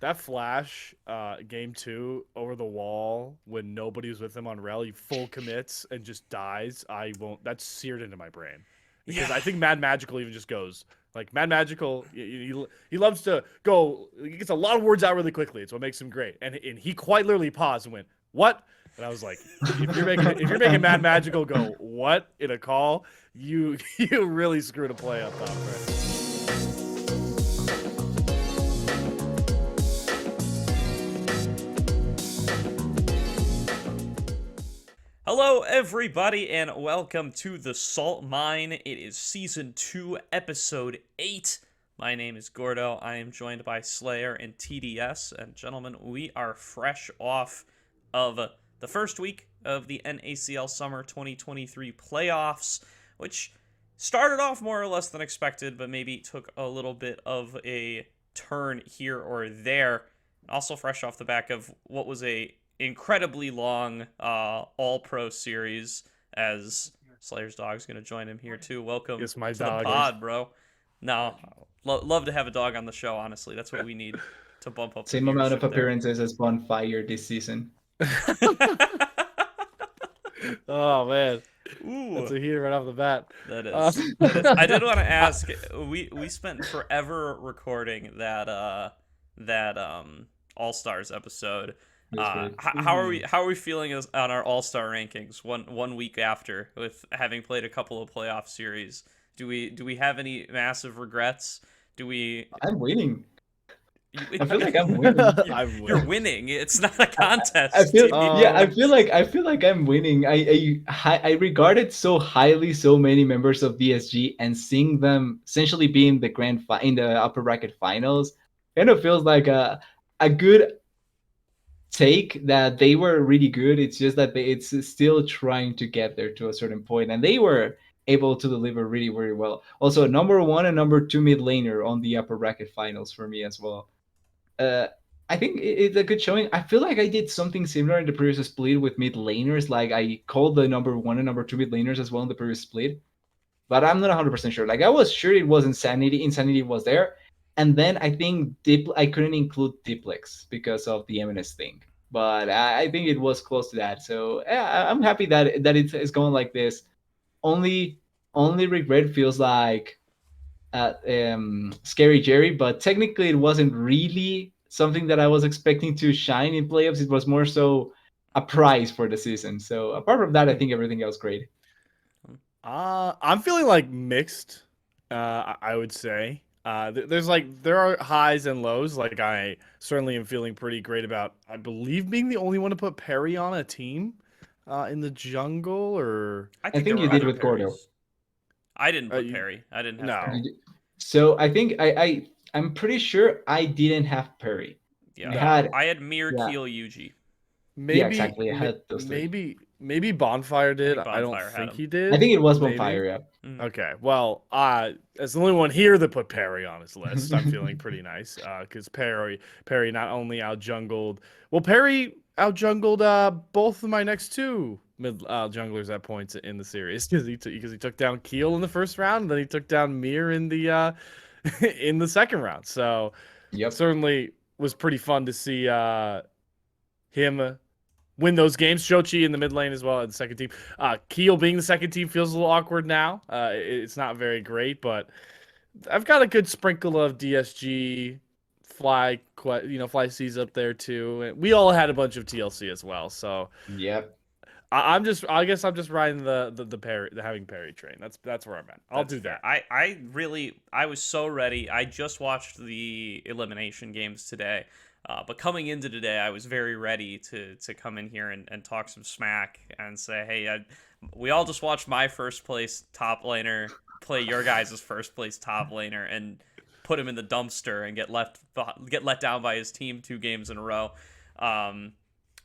that flash, game 2 over the wall when nobody was with him on rally, full commits and just dies. I won't. That's seared into my brain because Yeah. I think Mad Magical even just goes like Mad Magical. He loves to go. He gets a lot of words out really quickly. It's what makes him great. And he quite literally paused and went, "What?" And I was like, if you're making Mad Magical go what in a call, you you really screwed a play up top, right? Hello, everybody, and welcome to the Salt Mine. It is Season 2, Episode 8. My name is Gordo. I am joined by Slayer and TDS. And, gentlemen, we are fresh off of the first week of the NACL Summer 2023 playoffs, which started off more or less than expected, but maybe took a little bit of a turn here or there. Also, fresh off the back of what was a incredibly long all pro series, as Slayer's dog's gonna join him here too. Welcome Yes, my to the dog. pod, bro. No, love to have a dog on the show. Honestly, that's what we need to bump up the Same amount of viewership there. appearances as Bonfire this season. Oh man, that's Ooh, a heater right off the bat. that Uh, is. That is. I did want to ask. We spent forever recording that All Stars episode. It was great. How are we feeling on our All Star rankings one week after, with having played a couple of playoff series? Do we have any massive regrets? Do we? I'm winning. You, I feel like I'm winning. you're winning. It's not a contest. I feel TD. yeah. I feel like I'm winning. I regarded so highly so many members of DSG, and seeing them essentially being the in the upper bracket finals kind of feels like a good take that they were really good. It's just that it's still trying to get there to a certain point, and they were able to deliver really, really well. Also, number one and number two mid laner on the upper bracket finals for me as well. Uh, I think it's a good showing. I feel like I did something similar in the previous split with mid laners. Like I called the number one and number two mid laners as well in the previous split, but I'm not 100% sure. Like I was sure it was Insanity. Insanity was there, and then I think I couldn't include Diplex because of the MNS thing. But I think it was close to that. So yeah, I'm happy that it's going like this. Only only regret feels like Scary Jerry, but technically it wasn't really something that I was expecting to shine in playoffs. It was more so a prize for the season. So apart from that, I think everything else great. I'm feeling like mixed. I would say. There are highs and lows. Like I certainly am feeling pretty great about. I believe being the only one to put Perry on a team, in the jungle, or I I think there think were you did other with Gordo. Perrys. I didn't put you, Perry. I didn't have no, Perry. So I think I'm pretty sure I didn't have Perry. I Yeah, no. had I had Mir, yeah Keel, Yuji. yeah Maybe, exactly. I had those three. maybe Bonfire I did. think I don't Bonfire had think him. he I did. think it was Maybe. Bonfire. Yeah. Mhm. Okay. Well, as the only one here that put Perry on his list, I'm feeling pretty nice. Because Perry not only outjungled, well, Perry outjungled both of my next two mid junglers at points in the series because he took down Keel in the first round, and then he took down Mir in the in the second round. So Yep. certainly was pretty fun to see him win those games. Shochi in the mid lane as well at the second team. Keel being the second team feels a little awkward now. It's not very great, but I've got a good sprinkle of DSG, Fly C's up there too. And we all had a bunch of TLC as well. So Yep. I guess I'm just riding the Perry, the having Perry train. That's where I'm at. I'll That's do fair. that. I was so ready. I just watched the elimination games today. But coming into today, I was very ready to come in here and talk some smack and say, hey, we all just watched my first place top laner play your guys' first place top laner and put him in the dumpster and get let down by his team 2 games in a row.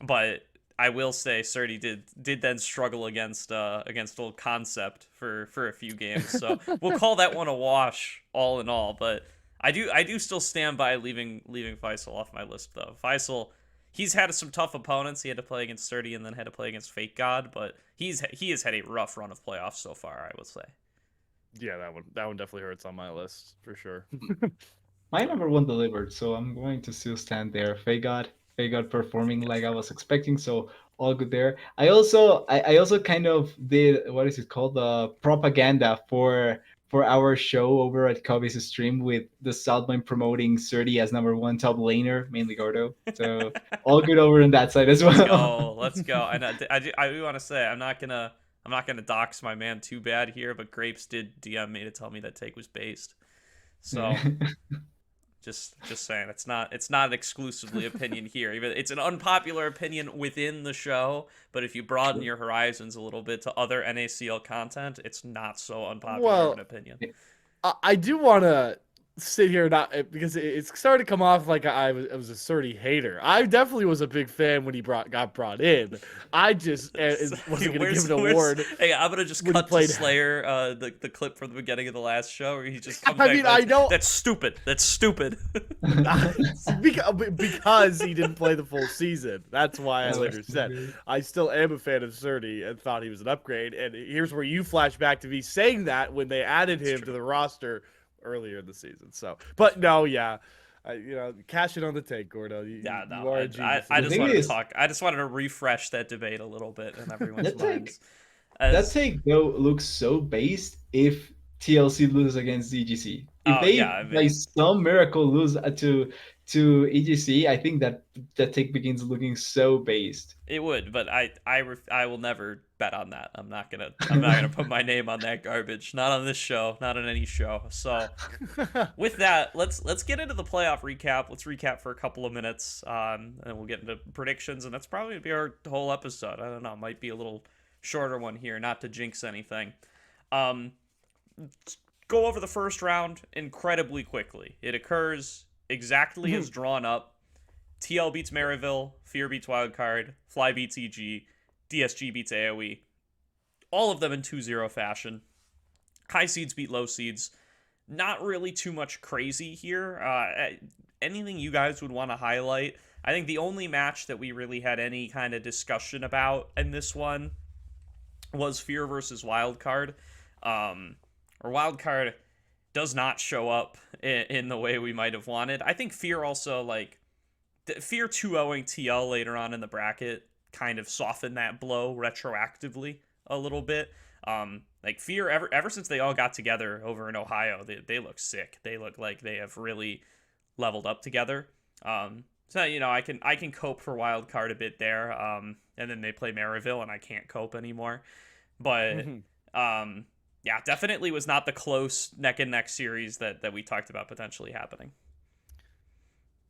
But I will say, Surdy did then struggle against old Concept for a few games, so we'll call that one a wash, all in all. But I do still stand by leaving Faisal off my list though. Faisal, he's had some tough opponents. He had to play against Surdy and then had to play against Fake God, but he has had a rough run of playoffs so far, I would say. Yeah, that one definitely hurts on my list for sure. My number one delivered, so I'm going to still stand there. Fagod performing like I was expecting, so all good there. I also kind of did, what is it called, the propaganda for our show over at Kobe's stream with the Southline promoting Surdy as number one top laner, mainly Gordo. So all good over on that side as Let's well. go. Let's go. And I do want to say I'm not gonna dox my man too bad here, but Grapes did DM me to tell me that take was based. So just saying, it's not exclusively opinion here. Even it's an unpopular opinion within the show, but if you broaden your horizons a little bit to other NACL content, it's not so unpopular of an Well, opinion. I do want to sit here not because it's starting to come off like I was a Surdy hater. I definitely was a big fan when he got brought in. I just wasn't going to give an award Hey, I'm gonna just when he cut to played. Slayer, the clip from the beginning of the last show where he just comes I back. mean, I know That's stupid. That's stupid. because he didn't play the full season. That's why I Oh, later said I still am a fan of Surdy and thought he was an upgrade. And here's where you flash back to me saying that when they added him to the roster earlier in the season. So, but no, yeah, cash it on the take, Gordo. Yeah, You no, are a genius. I The just thing wanted to is, talk. I just wanted to refresh that debate a little bit in everyone's that minds. take that As take though looks so based if TLC loses against EGC. If oh yeah, they I by mean some miracle lose to EGC, I think that take begins looking so based. it would, but I will never bet on that. I'm not gonna put my name on that garbage. Not on this show. Not on any show. So with that, let's get into the playoff recap. Let's recap for a couple of minutes, and we'll get into predictions. And that's probably gonna be our whole episode. I don't know. It might be a little shorter one here, not to jinx anything. Um, go over the first round incredibly quickly. It occurs exactly as drawn up. TL beats Maryville, Fear beats Wildcard, Fly beats EG, DSG beats AoE. All of them in 2-0 fashion. High seeds beat low seeds. Not really too much crazy here. Anything you guys would want to highlight? I think the only match that we really had any kind of discussion about in this one was Fear versus Wildcard. Or Wildcard does not show up in the way we might have wanted. I think Fear also, like, Fear 2-0ing TL later on in the bracket kind of softened that blow retroactively a little bit. Like Fear, ever since they all got together over in Ohio, they look sick. They look like they have really leveled up together. So I can cope for Wildcard a bit there. And then they play Maryville, and I can't cope anymore. But yeah, definitely was not the close neck and neck series that we talked about potentially happening.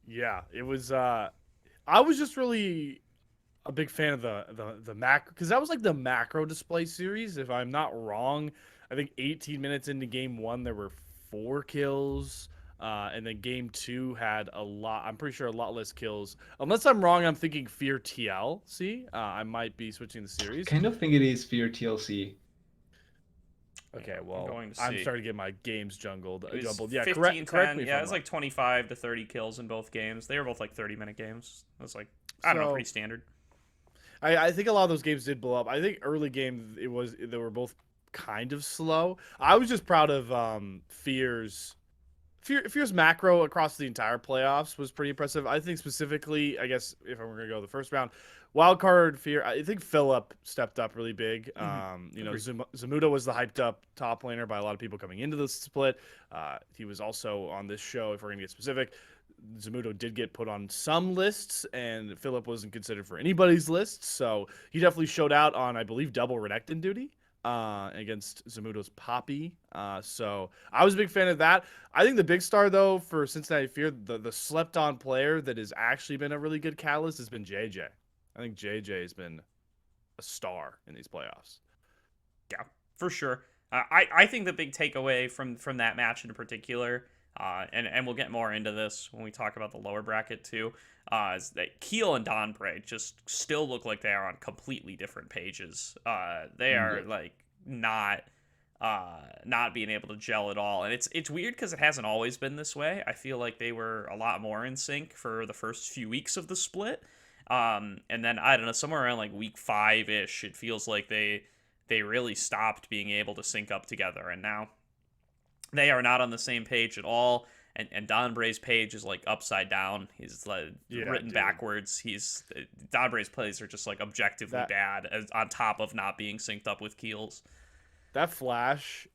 Yeah, it was. I was just really a big fan of the macro because that was like the macro display series. If I'm not wrong, I think 18 minutes into game one there were 4 kills, and then game two had a lot. I'm pretty sure a lot less kills. Unless I'm wrong, I'm thinking Fear TLC. I might be switching the series. Kind of think it is Fear TLC. Okay, well, going to I'm see. starting to get my games jumbled. It was Yeah, 15, correct 10. me if Yeah, I'm it was wrong. like 25 to 30 kills in both games. They were both like 30-minute games. It was like, I don't know, So- pretty standard. I think a lot of those games did blow up. I think early games they were both kind of slow. I was just proud of Fear's macro across the entire playoffs was pretty impressive. I think specifically, I guess if I'm gonna go the first round, wildcard Fear. I think Philip stepped up really big. Zamuda was the hyped up top laner by a lot of people coming into the split. He was also on this show. If we're gonna get specific, Zamudo did get put on some lists, and Philip wasn't considered for anybody's list. So he definitely showed out on, I believe, double Renekton duty against Zamudo's Poppy. So I was a big fan of that. I think the big star, though, for Cincinnati Fear, the slept-on player that has actually been a really good catalyst has been JJ. I think JJ has been a star in these playoffs. Yeah, for sure. I think the big takeaway from that match in particular, and we'll get more into this when we talk about the lower bracket too, is that Keel and Donbray just still look like they are on completely different pages. They are like not being able to gel at all, and it's weird because it hasn't always been this way. I feel like they were a lot more in sync for the first few weeks of the split, and then I don't know, somewhere around like week 5-ish, it feels like they really stopped being able to sync up together, and now they are not on the same page at all. and Donbray's page is like upside down. He's like Yeah, written dude. backwards. Donbray's plays are just like objectively That bad, on top of not being synced up with Keel's. that flash,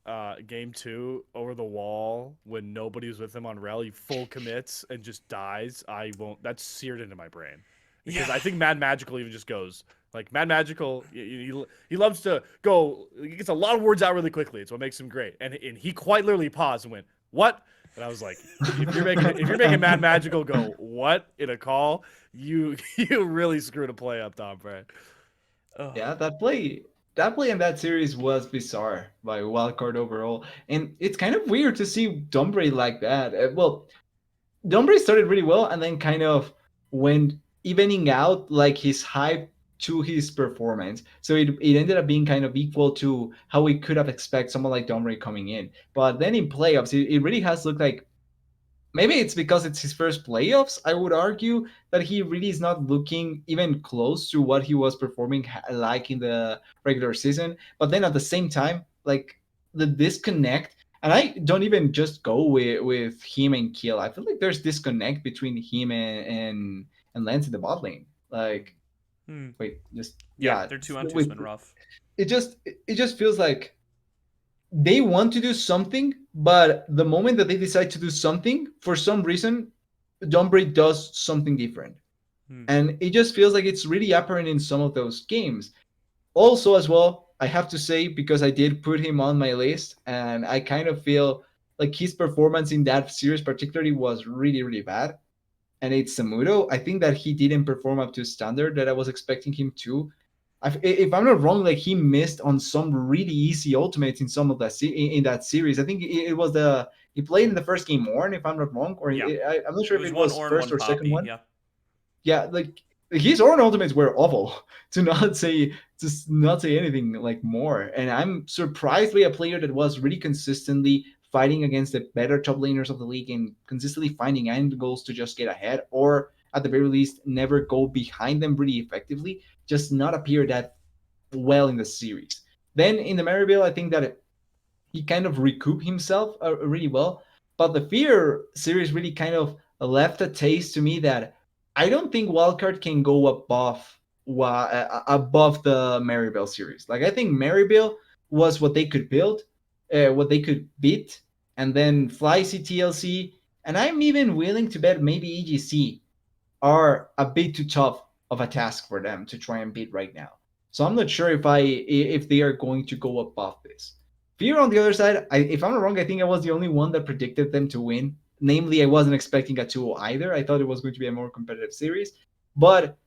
game 2 over the wall when nobody was with him on rel, he full commits and just dies. I won't. That's seared into my brain because Yeah. I think Mad Magical even just goes like Mad Magical. He loves to go. He gets a lot of words out really quickly. It's what makes him great. And he quite literally paused and went, "What?" And I was like, if you're making Mad Magical go what in a call, you really screwed a play up, Tom Brady. Ugh. Yeah, that play in that series was bizarre by wildcard overall, and it's kind of weird to see Dumbre like that. Well, Dumbre started really well and then kind of went evening out like his hype to his performance. So it ended up being kind of equal to how we could have expected someone like Dumbre coming in. But then in playoffs, it really has looked like maybe it's because it's his first playoffs. I would argue that he really is not looking even close to what he was performing like in the regular season. But then at the same time, like the disconnect, and I don't even just go with him and Kill. I feel like there's disconnect between him and Lance in the bot lane. Like, Hmm. wait, just Yeah, yeah, their 2-on-2's with been rough. it just feels like they want to do something, but the moment that they decide to do something, for some reason, Dombre does something different. Hmm. And it just feels like it's really apparent in some of those games. Also, as well, I have to say, because I did put him on my list, and I kind of feel like his performance in that series, particularly, was really, really bad. And it's Samudo. I think that he didn't perform up to standard that I was expecting him to. If I'm not wrong, like he missed on some really easy ultimates in some of that in that series. I think it was he played in the first game Orn, if I'm not wrong, or Yeah. I'm not It sure if was it one was Ornn, first one or second Poppy. one. Yeah. Yeah, like his Orn ultimates were awful. To not say just not say anything like more. And I'm surprised by a player that was really consistently fighting against the better top laners of the league and consistently finding angles to just get ahead, or at the very least never go behind them really effectively, just not appear that well in the series. Then in the Maryville, I think that he kind of recouped himself really well. But the Fear series really kind of left a taste to me that I don't think Wildcard can go above the Maryville series. Like I think Maryville was what they could build, what they could beat, and then Fly CTLC. And I'm even willing to bet maybe EGC are a bit too tough of a task for them to try and beat right now. So I'm not sure if they are going to go above this. Fear on the other side, if I'm not wrong, I think I was the only one that predicted them to win. Namely, I wasn't expecting a 2 either. I thought it was going to be a more competitive series. But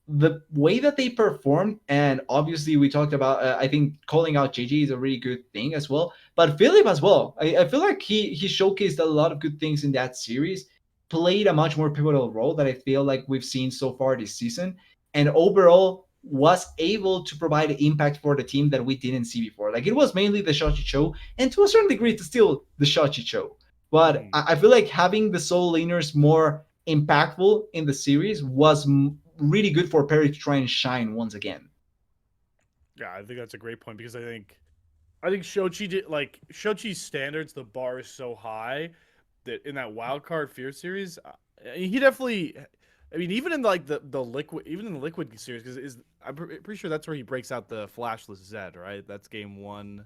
the way that they performed, and obviously we talked about, I think calling out JJ is a really good thing as well. But Philip as well, I feel like he showcased a lot of good things in that series, played a much more pivotal role that I feel like we've seen so far this season, and overall was able to provide impact for the team that we didn't see before. Like it was mainly the Shochi Cho, and to a certain degree, it's still the Shochi Cho. But Mhm. I feel like having the soul laners more impactful in the series was really good for Perry to try and shine once again. Yeah, I think that's a great point because I think Shochi did like Shochi's standards. The bar is so high that in that wild card fear series, he definitely. I mean, even in like the liquid, even in the liquid series, because pretty sure that's where he breaks out the flashless Zed, right? That's game 1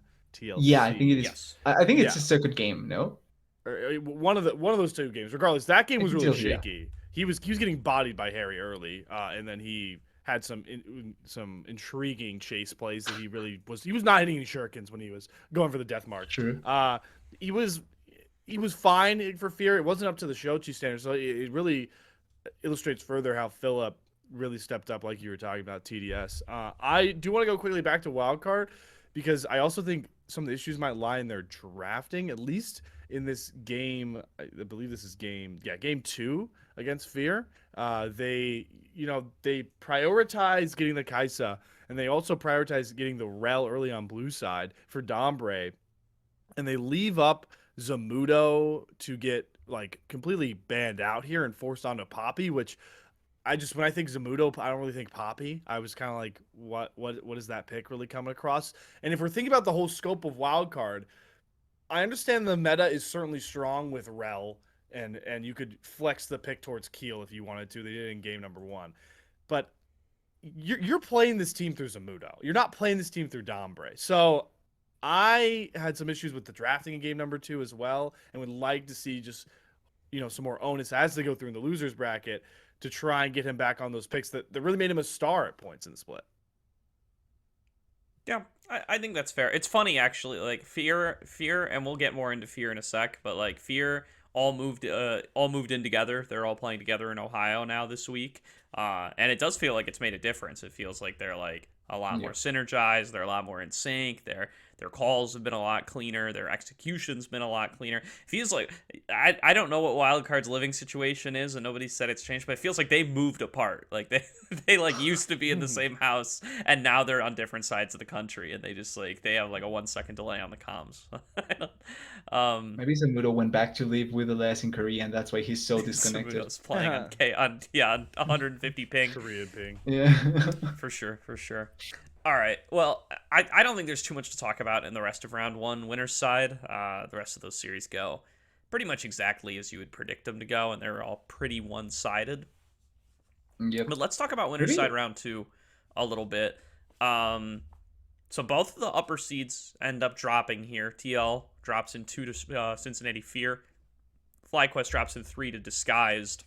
Yeah, I think it TLC. is. Yes. I think it's Yeah, his second game. No, or one of those two games. Regardless, that game I was think really TLC. Yeah, shaky. He was getting bodied by Harry early, and then he had some intriguing chase plays that he was not hitting any shurikens when he was going for the death march. true. He was fine for fear. It wasn't up to the Shochi standard, so it really illustrates further how Philip really stepped up, like you were talking about TDS. I do want to go quickly back to wildcard because I also think some of the issues might lie in their drafting, at least in this game. I believe this is game 2 against Fear. They prioritize getting the Kaisa, and they also prioritize getting the Rel early on blue side for Dombre, and they leave up Zamudo to get like completely banned out here and forced onto Poppy, which when I think Zamudo, I don't really think Poppy. I was kind of like, what is that pick really coming across? And if we're thinking about the whole scope of Wildcard, I understand the meta is certainly strong with Rel and you could flex the pick towards Keel if you wanted to. They did it in game number 1, but you're playing this team through Zamudo. You're not playing this team through Dombre. So I had some issues with the drafting in game number 2 as well, and would like to see just some more onus as they go through in the losers bracket to try and get him back on those picks that really made him a star at points in the split. Yeah, I think that's fair. It's funny actually, like Fear, and we'll get more into Fear in a sec, but like Fear all moved in together. They're all playing together in Ohio now this week, and it does feel like it's made a difference. It feels like they're like a lot more synergized. They're a lot more in sync. Their calls have been a lot cleaner. Their execution's been a lot cleaner. It feels like I don't know what Wildcard's living situation is, and nobody said it's changed, but it feels like they moved apart. Like they like used to be in the same house, and now they're on different sides of the country, and they just like they have like a 1 second delay on the comms. Maybe Zamudo went back to live with Elias in Korea, and that's why he's so disconnected. Zamudo's playing on 150 ping. Korean ping. Yeah. For sure. All right. Well, I don't think there's too much to talk about in the rest of round 1 winner's side. The rest of those series go pretty much exactly as you would predict them to go, and they're all pretty one-sided. Yep. But let's talk about winner's side round 2 a little bit. So both of the upper seeds end up dropping here. TL drops in 2 to Cincinnati Fear. FlyQuest drops in 3 to Disguised.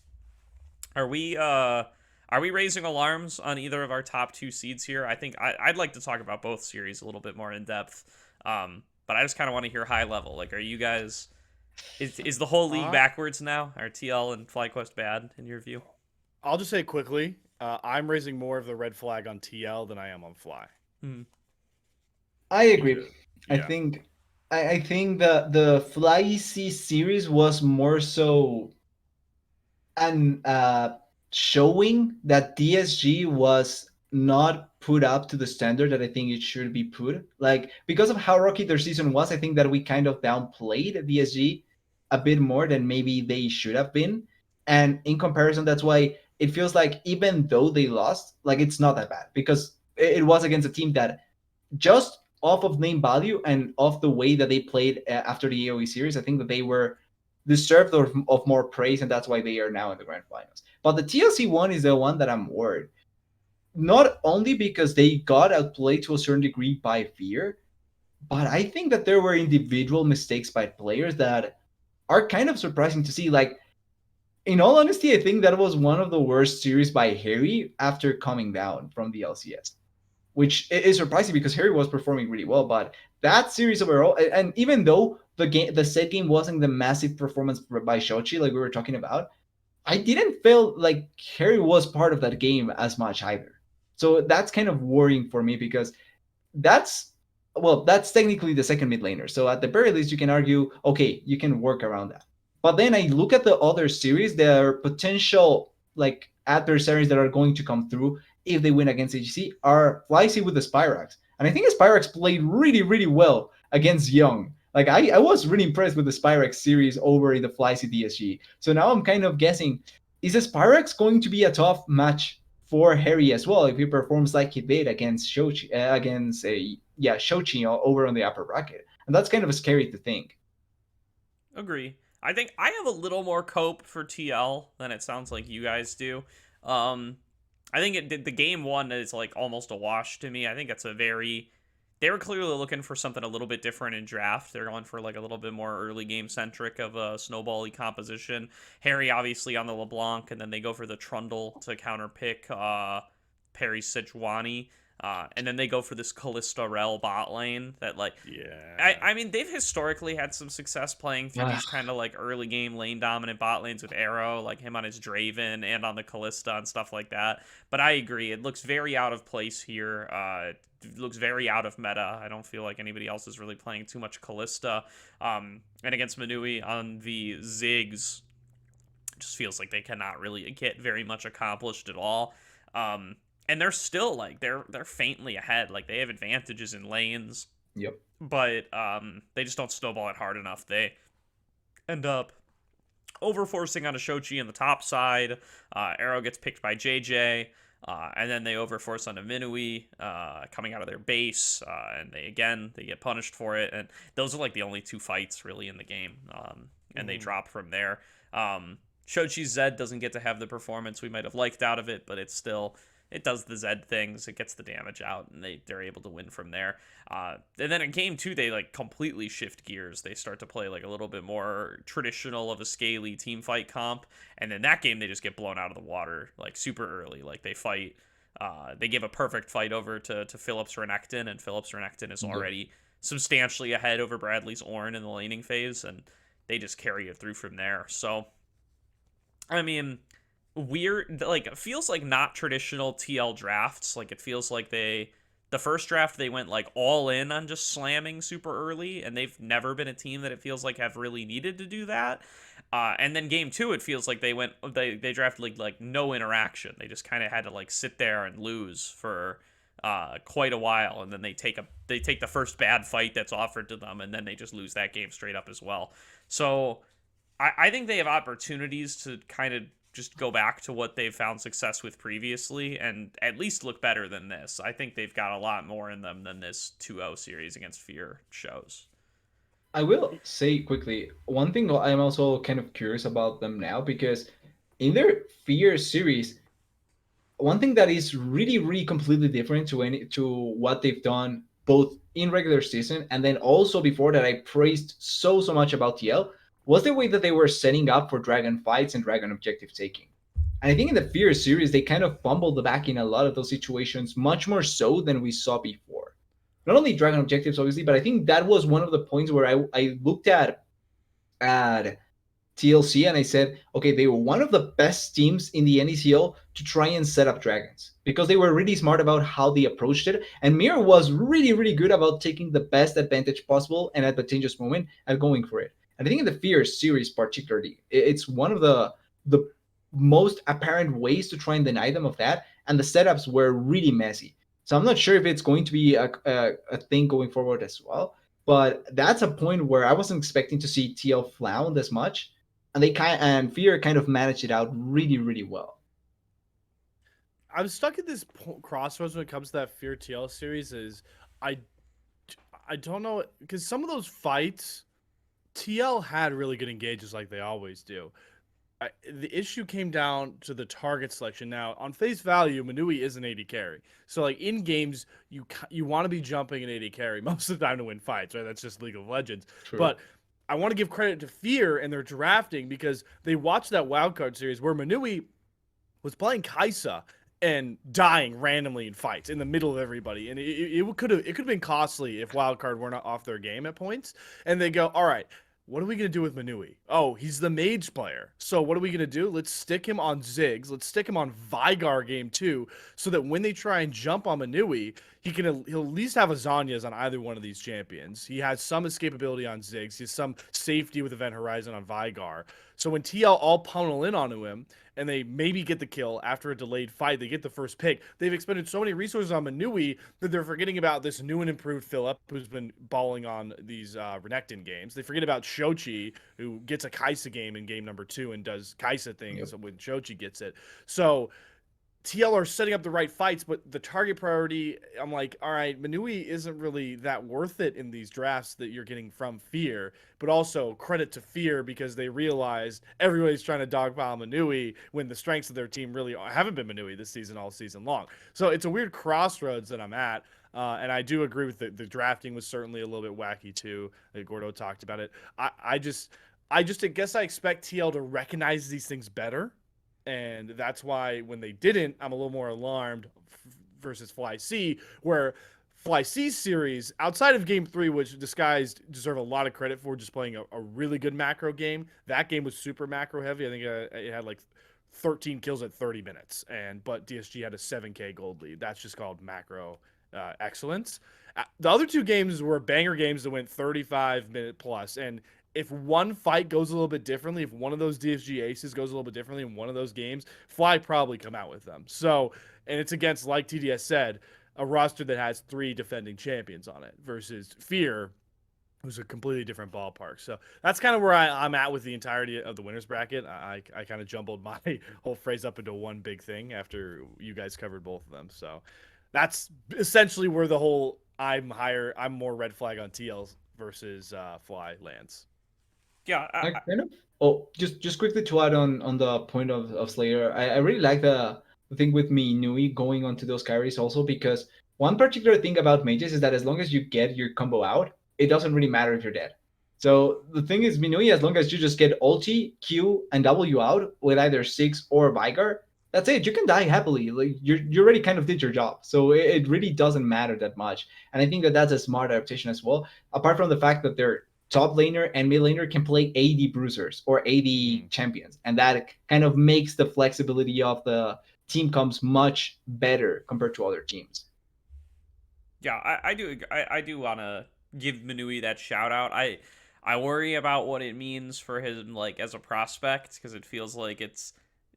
Are we raising alarms on either of our top 2 seeds here? I think I'd like to talk about both series a little bit more in depth. But I just kind of want to hear high level. Like, are you guys... Is the whole league backwards now? Are TL and FlyQuest bad, in your view? I'll just say quickly, I'm raising more of the red flag on TL than I am on Fly. I agree. Yeah. I think the Fly EC series was more so an showing that DSG was not put up to the standard that I think it should be put. Like, because of how rocky their season was, I think that we kind of downplayed DSG a bit more than maybe they should have been. And in comparison, that's why it feels like even though they lost, like it's not that bad, because it was against a team that just off of name value and off the way that they played after the AOE series, I think that they were deserved of more praise, and that's why they are now in the grand finals. But the TLC one is the one that I'm worried. Not only because they got outplayed to a certain degree by Fear, but I think that there were individual mistakes by players that are kind of surprising to see. Like, in all honesty, I think that was one of the worst series by Harry after coming down from the LCS, which is surprising because Harry was performing really well. But that series overall, and even though the set game wasn't the massive performance by Shochi like we were talking about, I didn't feel like Harry was part of that game as much either. So that's kind of worrying for me, because that's technically the second mid laner. So at the very least, you can argue, okay, you can work around that. But then I look at the other series, there are potential like adversaries that are going to come through if they win against AGC are Flycy with the Spyrax. And I think Spyrax played really, really well against Young. Like, I was really impressed with the Spyrax series over in the Flycy DSG. So now I'm kind of guessing, is the Spyrax going to be a tough match for Harry as well if he performs like he did against Shochi, Shochi over on the upper bracket? And that's kind of scary to think. Agree. I think I have a little more cope for TL than it sounds like you guys do. I think the game 1 is like almost a wash to me. I think it's they were clearly looking for something a little bit different in draft. They're going for like a little bit more early game centric of a snowball-y composition. Harry obviously on the LeBlanc, and then they go for the Trundle to counter pick Perry Sejuani. And then they go for this Callista Rel bot lane that, like, I mean, they've historically had some success playing through these kind of like early game lane dominant bot lanes with Arrow, like him on his Draven and on the Callista and stuff like that. But I agree, it looks very out of place here. It looks very out of meta. I don't feel like anybody else is really playing too much Callista. And against Manui on the Ziggs, it just feels like they cannot really get very much accomplished at all. And they're still like they're faintly ahead. Like, they have advantages in lanes. Yep. But they just don't snowball it hard enough. They end up overforcing on a Shochi in the top side. Arrow gets picked by JJ. And then they overforce onto Minui coming out of their base. And they get punished for it. And those are like the only 2 fights really in the game. And they drop from there. Shochi's Zed doesn't get to have the performance we might have liked out of it, but it does the Zed things. It gets the damage out, and they're able to win from there. And then in game 2, they like completely shift gears. They start to play like a little bit more traditional of a scaly team fight comp, and then that game they just get blown out of the water like super early. Like they fight. They give a perfect fight over to Phillips Renekton, and Phillips Renekton is already substantially ahead over Bradley's Ornn in the laning phase, and they just carry it through from there. So, I mean, weird. Like, it feels like not traditional TL drafts. Like, it feels like the first draft, they went like all in on just slamming super early, and they've never been a team that it feels like have really needed to do that. And then game 2, it feels like they drafted like no interaction. They just kind of had to like sit there and lose for quite a while, and then they take the first bad fight that's offered to them, and then they just lose that game straight up as well. So I think they have opportunities to kind of just go back to what they've found success with previously and at least look better than this. I think they've got a lot more in them than this 2-0 series against Fear shows. I will say quickly, one thing I'm also kind of curious about them now, because in their Fear series, one thing that is really, really completely different to what they've done both in regular season and then also before that I praised so much about TL was the way that they were setting up for dragon fights and dragon objective taking. And I think in the Fear series, they kind of fumbled the back in a lot of those situations, much more so than we saw before. Not only dragon objectives, obviously, but I think that was one of the points where I looked at TLC and I said, okay, they were one of the best teams in the NACL to try and set up dragons because they were really smart about how they approached it. And Mir was really, really good about taking the best advantage possible and advantageous moment and going for it. And I think in the Fear series particularly, it's one of the most apparent ways to try and deny them of that. And the setups were really messy. So I'm not sure if it's going to be a thing going forward as well. But that's a point where I wasn't expecting to see TL flound as much, and Fear kind of managed it out really, really well. I'm stuck at this crossroads when it comes to that Fear TL series. I I don't know, because some of those fights, TL had really good engages like they always do. The issue came down to the target selection. Now, on face value, Manui is an AD carry. So, like, in games, you want to be jumping an AD carry most of the time to win fights, right? That's just League of Legends. True. But I want to give credit to Fear and their drafting because they watched that wildcard series where Manui was playing Kaisa and dying randomly in fights in the middle of everybody. And it could have been costly if wildcard were not off their game at points. And they go, all right, what are we going to do with Manui? Oh, he's the mage player. So what are we going to do? Let's stick him on Ziggs. Let's stick him on Vigar game 2 so that when they try and jump on Manui, he'll at least have a Zanyas on either one of these champions. He has some escapability on Ziggs. He has some safety with Event Horizon on Vigar. So when TL all pummel in onto him and they maybe get the kill after a delayed fight, they get the first pick. They've expended so many resources on Manui that they're forgetting about this new and improved Philip, who's been balling on these Renekton games. They forget about Shochi, who gets a Kaisa game in game number 2 and does Kaisa things when Shochi gets it. So TL are setting up the right fights, but the target priority, I'm like, all right, Manui isn't really that worth it in these drafts that you're getting from Fear, but also credit to Fear because they realized everybody's trying to dogpile Manui when the strengths of their team really haven't been Manui this season all season long. So it's a weird crossroads that I'm at. And I do agree with the drafting was certainly a little bit wacky too. Gordo talked about it. I guess I expect TL to recognize these things better. And that's why when they didn't, I'm a little more alarmed versus Fly C, where Fly C's series, outside of game 3, which Disguised deserve a lot of credit for just playing a really good macro game. That game was super macro heavy. I think it had like 13 kills at 30 minutes. But DSG had a 7K gold lead. That's just called macro excellence. The other 2 games were banger games that went 35-minute plus. And if one fight goes a little bit differently, if one of those DSG aces goes a little bit differently in one of those games, Fly probably come out with them. So, and it's against, like TDS said, a roster that has 3 defending champions on it versus Fear, who's a completely different ballpark. So that's kind of where I'm at with the entirety of the winners bracket. I kind of jumbled my whole phrase up into one big thing after you guys covered both of them. So that's essentially where the whole I'm more red flag on TLs versus Fly lands. Yeah, I kind of. Oh, just quickly to add on the point of Slayer, I really like the thing with Minui going onto those carries also, because one particular thing about mages is that as long as you get your combo out, it doesn't really matter if you're dead. So the thing is, Minui, as long as you just get ulti, Q, and W out with either Six or Vigar, that's it. You can die happily. Like you already kind of did your job. So it really doesn't matter that much. And I think that that's a smart adaptation as well. Apart from the fact that they're top laner and mid laner can play AD bruisers or AD champions, and that kind of makes the flexibility of the team comes much better compared to other teams. Yeah, I do want to give Manui that shout out. I worry about what it means for him like as a prospect, because it feels like it's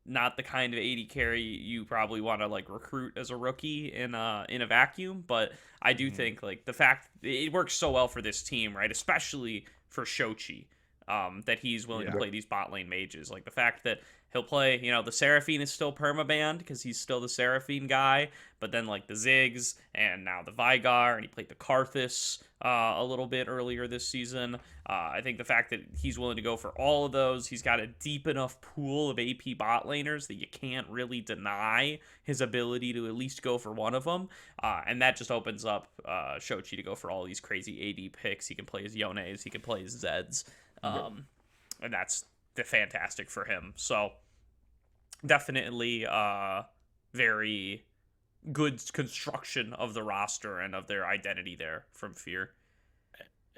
not the kind of 80 carry you probably want to like recruit as a rookie in a vacuum. But I do think like the fact it works so well for this team, right? Especially for Shochi, that he's willing to Yeah. play these bot lane mages. Like the fact that he'll play, the Seraphine is still permabanned because he's still the Seraphine guy, but then like the Ziggs and now the Vigar, and he played the Karthus a little bit earlier this season. I think the fact that he's willing to go for all of those, he's got a deep enough pool of AP bot laners that you can't really deny his ability to at least go for one of them. And that just opens up Shochi to go for all these crazy AD picks. He can play his Yones, he can play his Zeds. And that's fantastic for him. So definitely very good construction of the roster and of their identity there from Fear.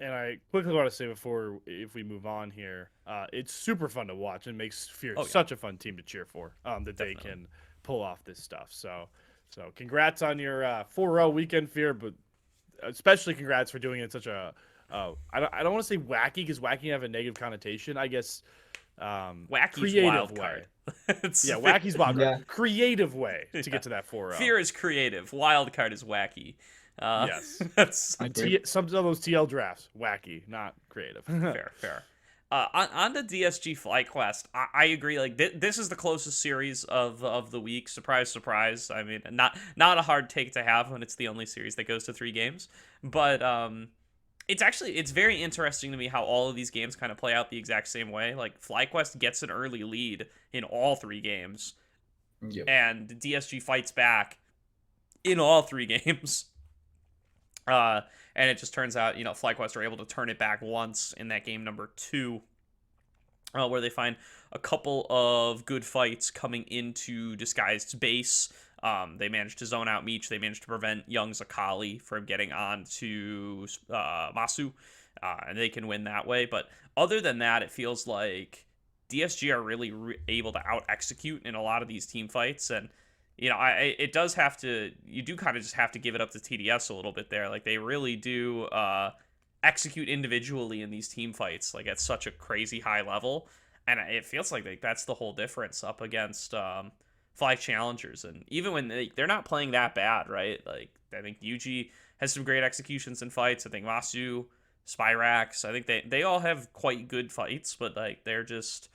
And I quickly want to say before, if we move on here, it's super fun to watch and makes Fear such a fun team to cheer for. That Definitely. they can pull off this stuff. So congrats on your 4-0 weekend, Fear, but especially congrats for doing it in such a I don't want to say wacky, because wacky have a negative connotation. I guess Wacky's creative wild way. card. Yeah, wacky's wild card. Yeah. Creative way to get to that 4-0. Fear is creative. Wild card is wacky. Yes. That's Some of those TL drafts, wacky, not creative. fair. On the DSG FlyQuest, I agree. Like this is the closest series of the week. Surprise, surprise. I mean, not a hard take to have when it's the only series that goes to 3 games. But it's very interesting to me how all of these games kind of play out the exact same way. Like FlyQuest gets an early lead in all 3 games, Yep. and DSG fights back in all 3 games. And it just turns out, FlyQuest are able to turn it back once in that game number 2, where they find a couple of good fights coming into Disguised's base. They managed to zone out Meech. They managed to prevent Young's Akali from getting on to Masu, and they can win that way. But other than that, it feels like DSG are really able to out-execute in a lot of these team fights, and you do kind of just have to give it up to TDS a little bit there. Like they really do execute individually in these team fights, like at such a crazy high level. And it feels like that's the whole difference up against Fly Challengers. And even when they're not playing that bad, right? Like I think Yuji has some great executions in fights. I think Masu, Spyrax, I think they all have quite good fights, but like they're just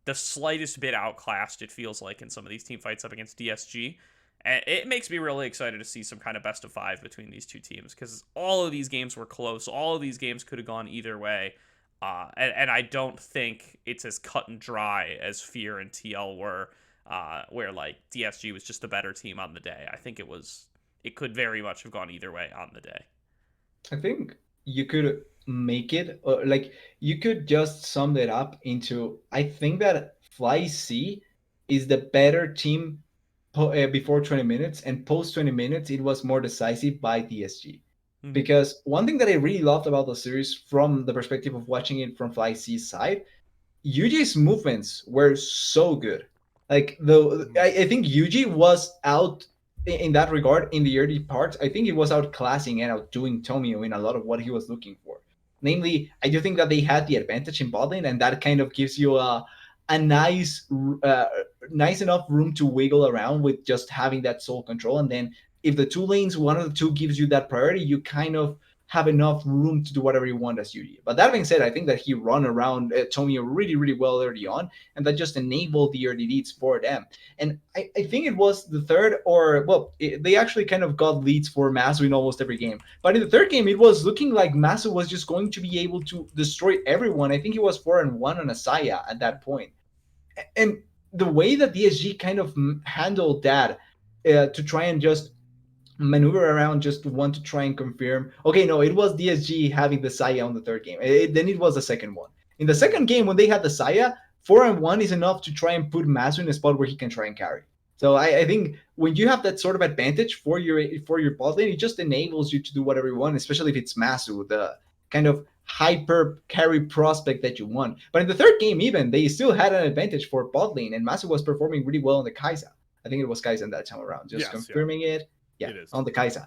the slightest bit outclassed, it feels like, in some of these team fights up against DSG. And it makes me really excited to see some kind of best of 5 between these two teams, because all of these games were close. All of these games could have gone either way. And I don't think it's as cut and dry as Fear and TL were, where like DSG was just the better team on the day. I think it could very much have gone either way on the day. I think you could make it like you could just sum it up into, I think that Fly C is the better team before 20 minutes, and post 20 minutes it was more decisive by DSG. Because one thing that I really loved about the series from the perspective of watching it from Fly C's side, Yuji's movements were so good. Like I think Yuji was out in that regard in the early parts. I think he was outclassing and outdoing Tomio in a lot of what he was looking for. Namely, I do think that they had the advantage in bot lane, and that kind of gives you a nice enough room to wiggle around with just having that soul control. And then if the 2 lanes, one of the 2 gives you that priority, you kind of have enough room to do whatever you want as Yuri. But that being said, I think that he run around Tomio really, really well early on, and that just enabled the early leads for them. And I think it was the third, or well, they actually kind of got leads for Masu in almost every game. But in the third game, it was looking like Masu was just going to be able to destroy everyone. I think he was 4-1 on Asaya at that point. And the way that DSG kind of handled that to try and just maneuver around, just want to try and confirm. Okay, no, it was DSG having the Saya on the third game. Then it was the second one. In the second game, when they had the Saya, 4-1 is enough to try and put Masu in a spot where he can try and carry. So I think when you have that sort of advantage for your bot lane, it just enables you to do whatever you want, especially if it's Masu, the kind of hyper carry prospect that you want. But in the third game, even they still had an advantage for bot lane, and Masu was performing really well on the Kai'Sa. I think it was Kai'Sa that time around. Just confirming it. Yeah, on the Kai'Sa.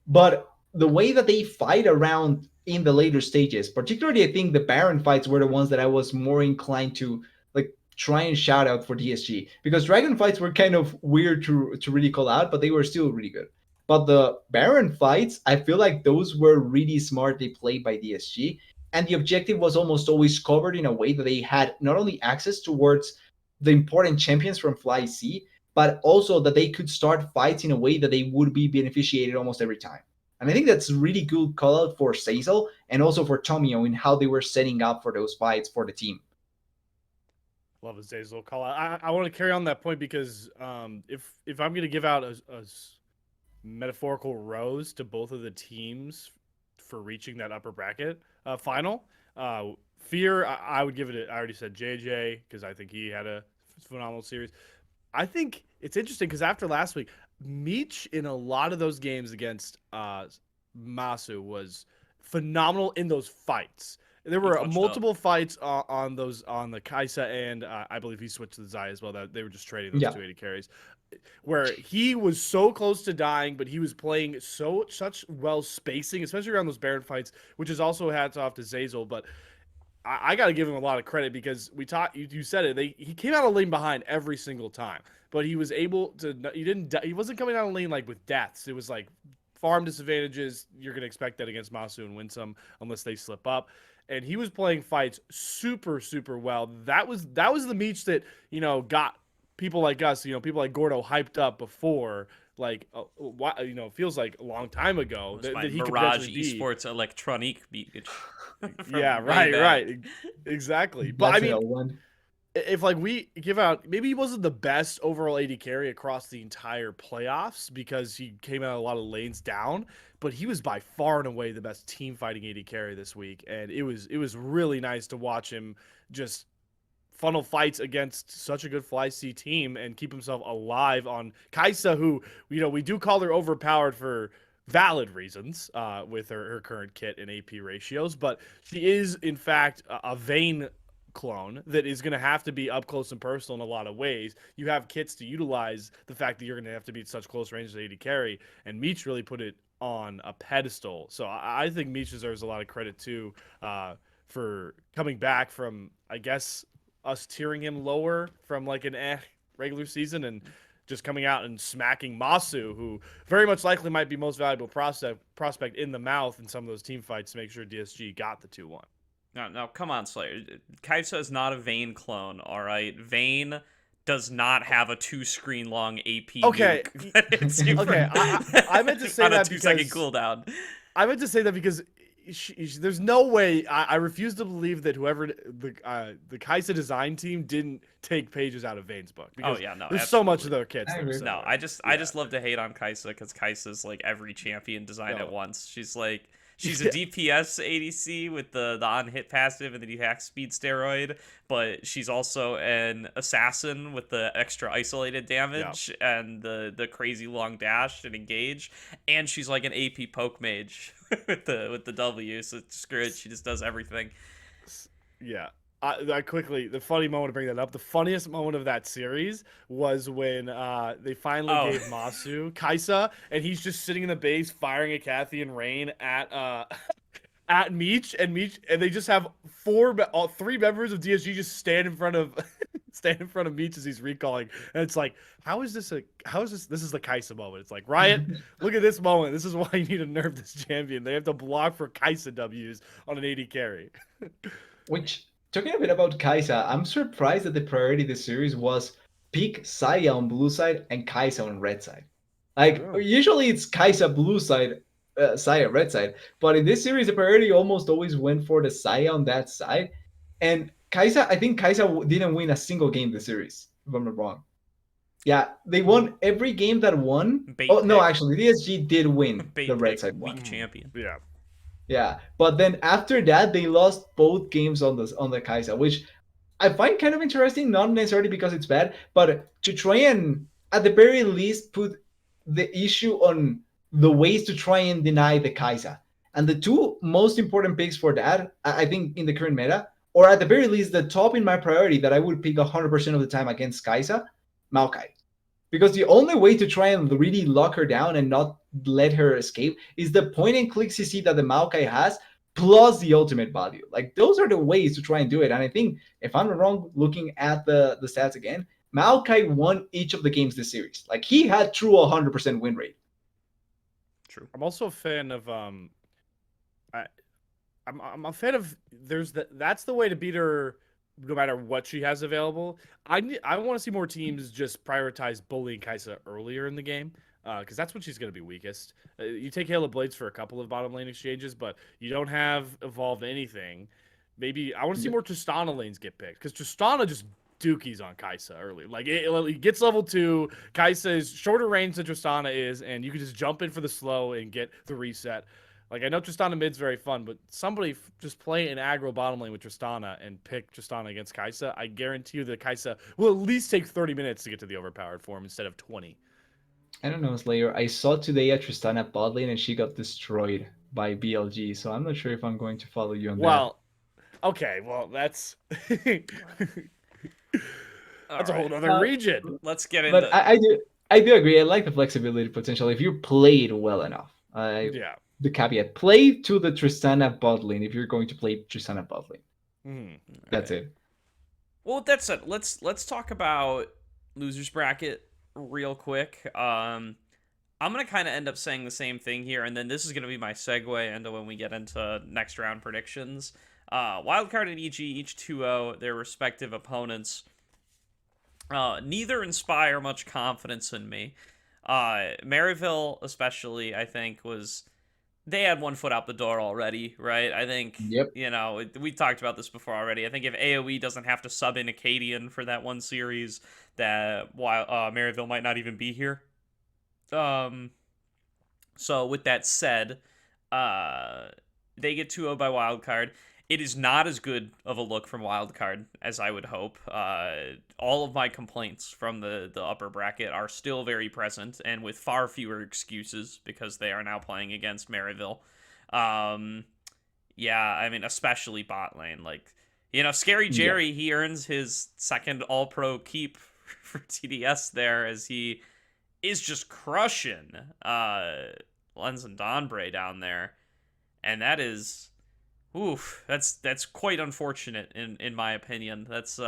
But the way that they fight around in the later stages, particularly I think the Baron fights were the ones that I was more inclined to like try and shout out for DSG, because Dragon fights were kind of weird to really call out, but they were still really good. But the Baron fights, I feel like those were really smartly played by DSG, and the objective was almost always covered in a way that they had not only access towards the important champions from Fly C, but also that they could start fights in a way that they would be beneficiated almost every time. And I think that's really good call out for Cecil and also for Tomio in how they were setting up for those fights for the team. Love a Zazel call out. I want to carry on that point because if I'm going to give out a metaphorical rose to both of the teams for reaching that upper bracket final, Fear, I would give it, I already said JJ because I think he had a phenomenal series. I think it's interesting because after last week, Meech in a lot of those games against Masu was phenomenal in those fights. There were multiple fights on the Kai'Sa, and I believe he switched to the Zai as well. That they were just trading those 280 carries, where he was so close to dying, but he was playing such well spacing, especially around those Baron fights, which is also hats off to Zazel. But I got to give him a lot of credit because you said it. He came out of lane behind every single time, but he was able to. He wasn't coming out of lane like with deaths. It was like farm disadvantages. You're gonna expect that against Masu and win some unless they slip up. And he was playing fights super, super well. That was the Meech that got people like us, people like Gordo hyped up before. Like, feels like a long time ago that he Mirage could Esports Electronique beat. Yeah, right, exactly. But I mean, if like we give out, maybe he wasn't the best overall AD carry across the entire playoffs because he came out a lot of lanes down, but he was by far and away the best team fighting AD carry this week, and it was really nice to watch him just funnel fights against such a good Fly C team and keep himself alive on Kai'Sa, who we do call her overpowered for valid reasons with her current kit and AP ratios, but she is in fact a Vayne clone that is going to have to be up close and personal in a lot of ways. You have kits to utilize the fact that you're going to have to be at such close range as AD carry, and Meech really put it on a pedestal. So I think Meech deserves a lot of credit too for coming back from, I guess, us tiering him lower from like an regular season and just coming out and smacking Masu, who very much likely might be most valuable prospect in the mouth in some of those team fights to make sure DSG got the 2-1. Now, come on, Slayer. Kai'Sa is not a Vayne clone, all right? Vayne does not have a 2-screen long AP. Okay. Okay. I meant to say on that a 2-second cooldown. I meant to say that because there's no way. I refuse to believe that whoever the Kai'Sa design team didn't take pages out of Vayne's book. Because there's absolutely. so much of their kits. I just love to hate on Kai'Sa because Kai'Sa's like every champion designed at once. She's a DPS ADC with the on-hit passive and the attack speed steroid, but she's also an assassin with the extra isolated damage and the crazy long dash and engage, and she's like an AP poke mage with the W, so screw it, she just does everything. Yeah. I quickly, the funny moment to bring that up, the funniest moment of that series was when they finally gave Masu Kai'Sa, and he's just sitting in the base firing a Kathy and Rain at at Meech, and they just have 3 members of DSG just stand in front of stand in front of Meech as he's recalling, and it's like, this is the Kaisa moment. It's like, Riot, look at this moment. This is why you need to nerf this champion. They have to block for Kaisa W's on an AD carry. Which, talking a bit about Kaisa, I'm surprised that the priority of the series was pick Saya on blue side and Kaisa on red side. Like, Oh. usually it's Kaisa blue side, Saya red side. But in this series, the priority almost always went for the Saya on that side. And Kaisa, I think Kaisa didn't win a single game this series, if I'm not wrong. Yeah, they won every game that won. Bait Oh, no, pick. actually, DSG did win Bait the red pick, side one. weak champion. Yeah. Yeah, but then after that, they lost both games on the Kaisa, which I find kind of interesting. Not necessarily because it's bad, but to try and at the very least put the issue on the ways to try and deny the Kaisa. And the two most important picks for that, I think, in the current meta, or at the very least, the top in my priority that I would pick 100% of the time against Kaisa, Maokai. Because the only way to try and really lock her down and not let her escape is the point and click CC that the Maokai has, plus the ultimate value. Like, those are the ways to try and do it. And I think, if I'm not wrong, looking at the stats again, Maokai won each of the games this series. Like, he had true 100% win rate. True. I'm also a fan of I'm a fan of that's the way to beat her no matter what she has available. I want to see more teams just prioritize bullying Kaisa earlier in the game because that's when she's going to be weakest. You take Hail of Blades for a couple of bottom lane exchanges, but you don't have evolved anything. Maybe I want to see more Tristana lanes get picked because Tristana just dookies on Kaisa early. Like it gets level 2. Kaisa is shorter range than Tristana is, and you can just jump in for the slow and get the reset. Like, I know Tristana mid's very fun, but somebody just play an aggro bottom lane with Tristana and pick Tristana against Kaisa. I guarantee you that Kaisa will at least take 30 minutes to get to the overpowered form instead of 20. I don't know, Slayer. I saw today a Tristana bot lane and she got destroyed by BLG, so I'm not sure if I'm going to follow you on Well, okay, well, that's All a whole right. other region. Let's get But into. I do agree. I like the flexibility potential if you play it well enough. Yeah. The caveat: play to the Tristana bot lane if you're going to play Tristana bot lane. That's it. Well, with that said, let's talk about losers bracket real quick. I'm gonna kind of end up saying the same thing here, and then this is gonna be my segue into when we get into next round predictions. Wildcard and EG each 2-0 their respective opponents. Neither inspire much confidence in me. Maryville, especially, I think, they had one foot out the door already, right? I think, Yep. We talked about this before already. I think if AoE doesn't have to sub in Acadian for that one series, that Maryville might not even be here. So with that said, they get 2-0 by Wildcard. It is not as good of a look from Wildcard as I would hope. All of my complaints from the upper bracket are still very present and with far fewer excuses because they are now playing against Maryville. Yeah, I mean, especially bot lane. Like, Scary Jerry, he earns his second All-Pro keep for TDS there as he is just crushing Lens and Donbray down there. And that is... Oof, that's quite unfortunate in my opinion. That's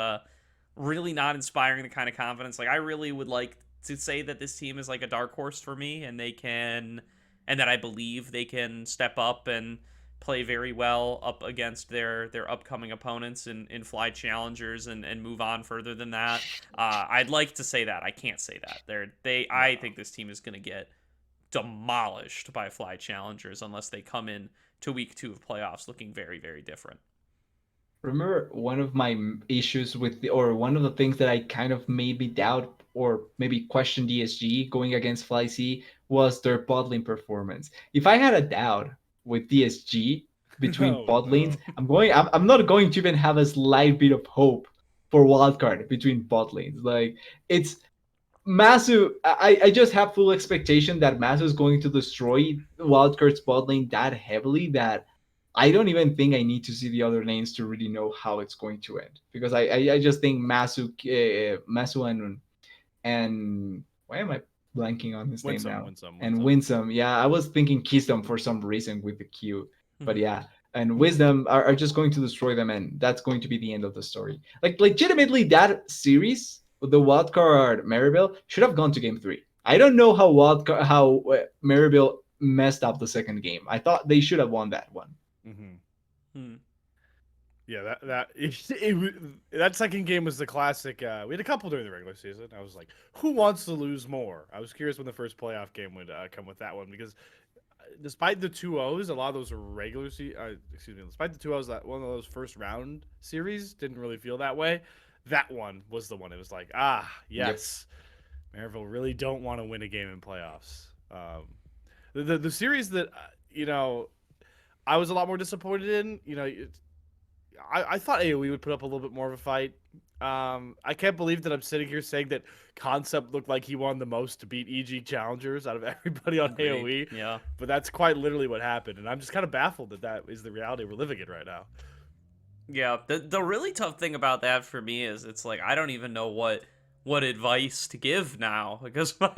really not inspiring the kind of confidence. Like, I really would like to say that this team is like a dark horse for me, and that I believe they can step up and play very well up against their upcoming opponents in Fly Challengers and move on further than that. I'd like to say that. I can't say that. I think this team is going to get demolished by Fly Challengers unless they come in to week 2 of playoffs looking very, very different. Remember, one of my issues or one of the things that I kind of maybe doubt or maybe question DSG going against FlyC was their bot lane performance. If I had a doubt with DSG between bot lanes, I'm not going to even have a slight bit of hope for wildcard between bot lanes. Like, it's Masu. I just have full expectation that Masu is going to destroy wildcard's bot lane that heavily that I don't even think I need to see the other lanes to really know how it's going to end, because I just think Masu and why am I blanking on his name now? Winsome. And Winsome. Yeah, I was thinking Keystone for some reason with the Q, but yeah, and Wisdom are just going to destroy them, and that's going to be the end of the story. Like legitimately, that series, the wildcard Maryville, should have gone to game 3. I don't know how Maryville messed up the second game. I thought they should have won that one. Mm-hmm. Hmm. Yeah, that second game was the classic. We had a couple during the regular season. I was like, who wants to lose more? I was curious when the first playoff game would come with that one because despite the 2-0s, a lot of those regular excuse me, despite the 2-0s, that one of those first round series didn't really feel that way. That one was the one. It was like, yes, Maryville really don't want to win a game in playoffs. The series that I was a lot more disappointed in. I thought AOE would put up a little bit more of a fight. I can't believe that I'm sitting here saying that Concept looked like he won the most to beat EG challengers out of everybody on AOE. Yeah. But that's quite literally what happened, and I'm just kind of baffled that is the reality we're living in right now. Yeah, the really tough thing about that for me is it's like I don't even know what advice to give now because my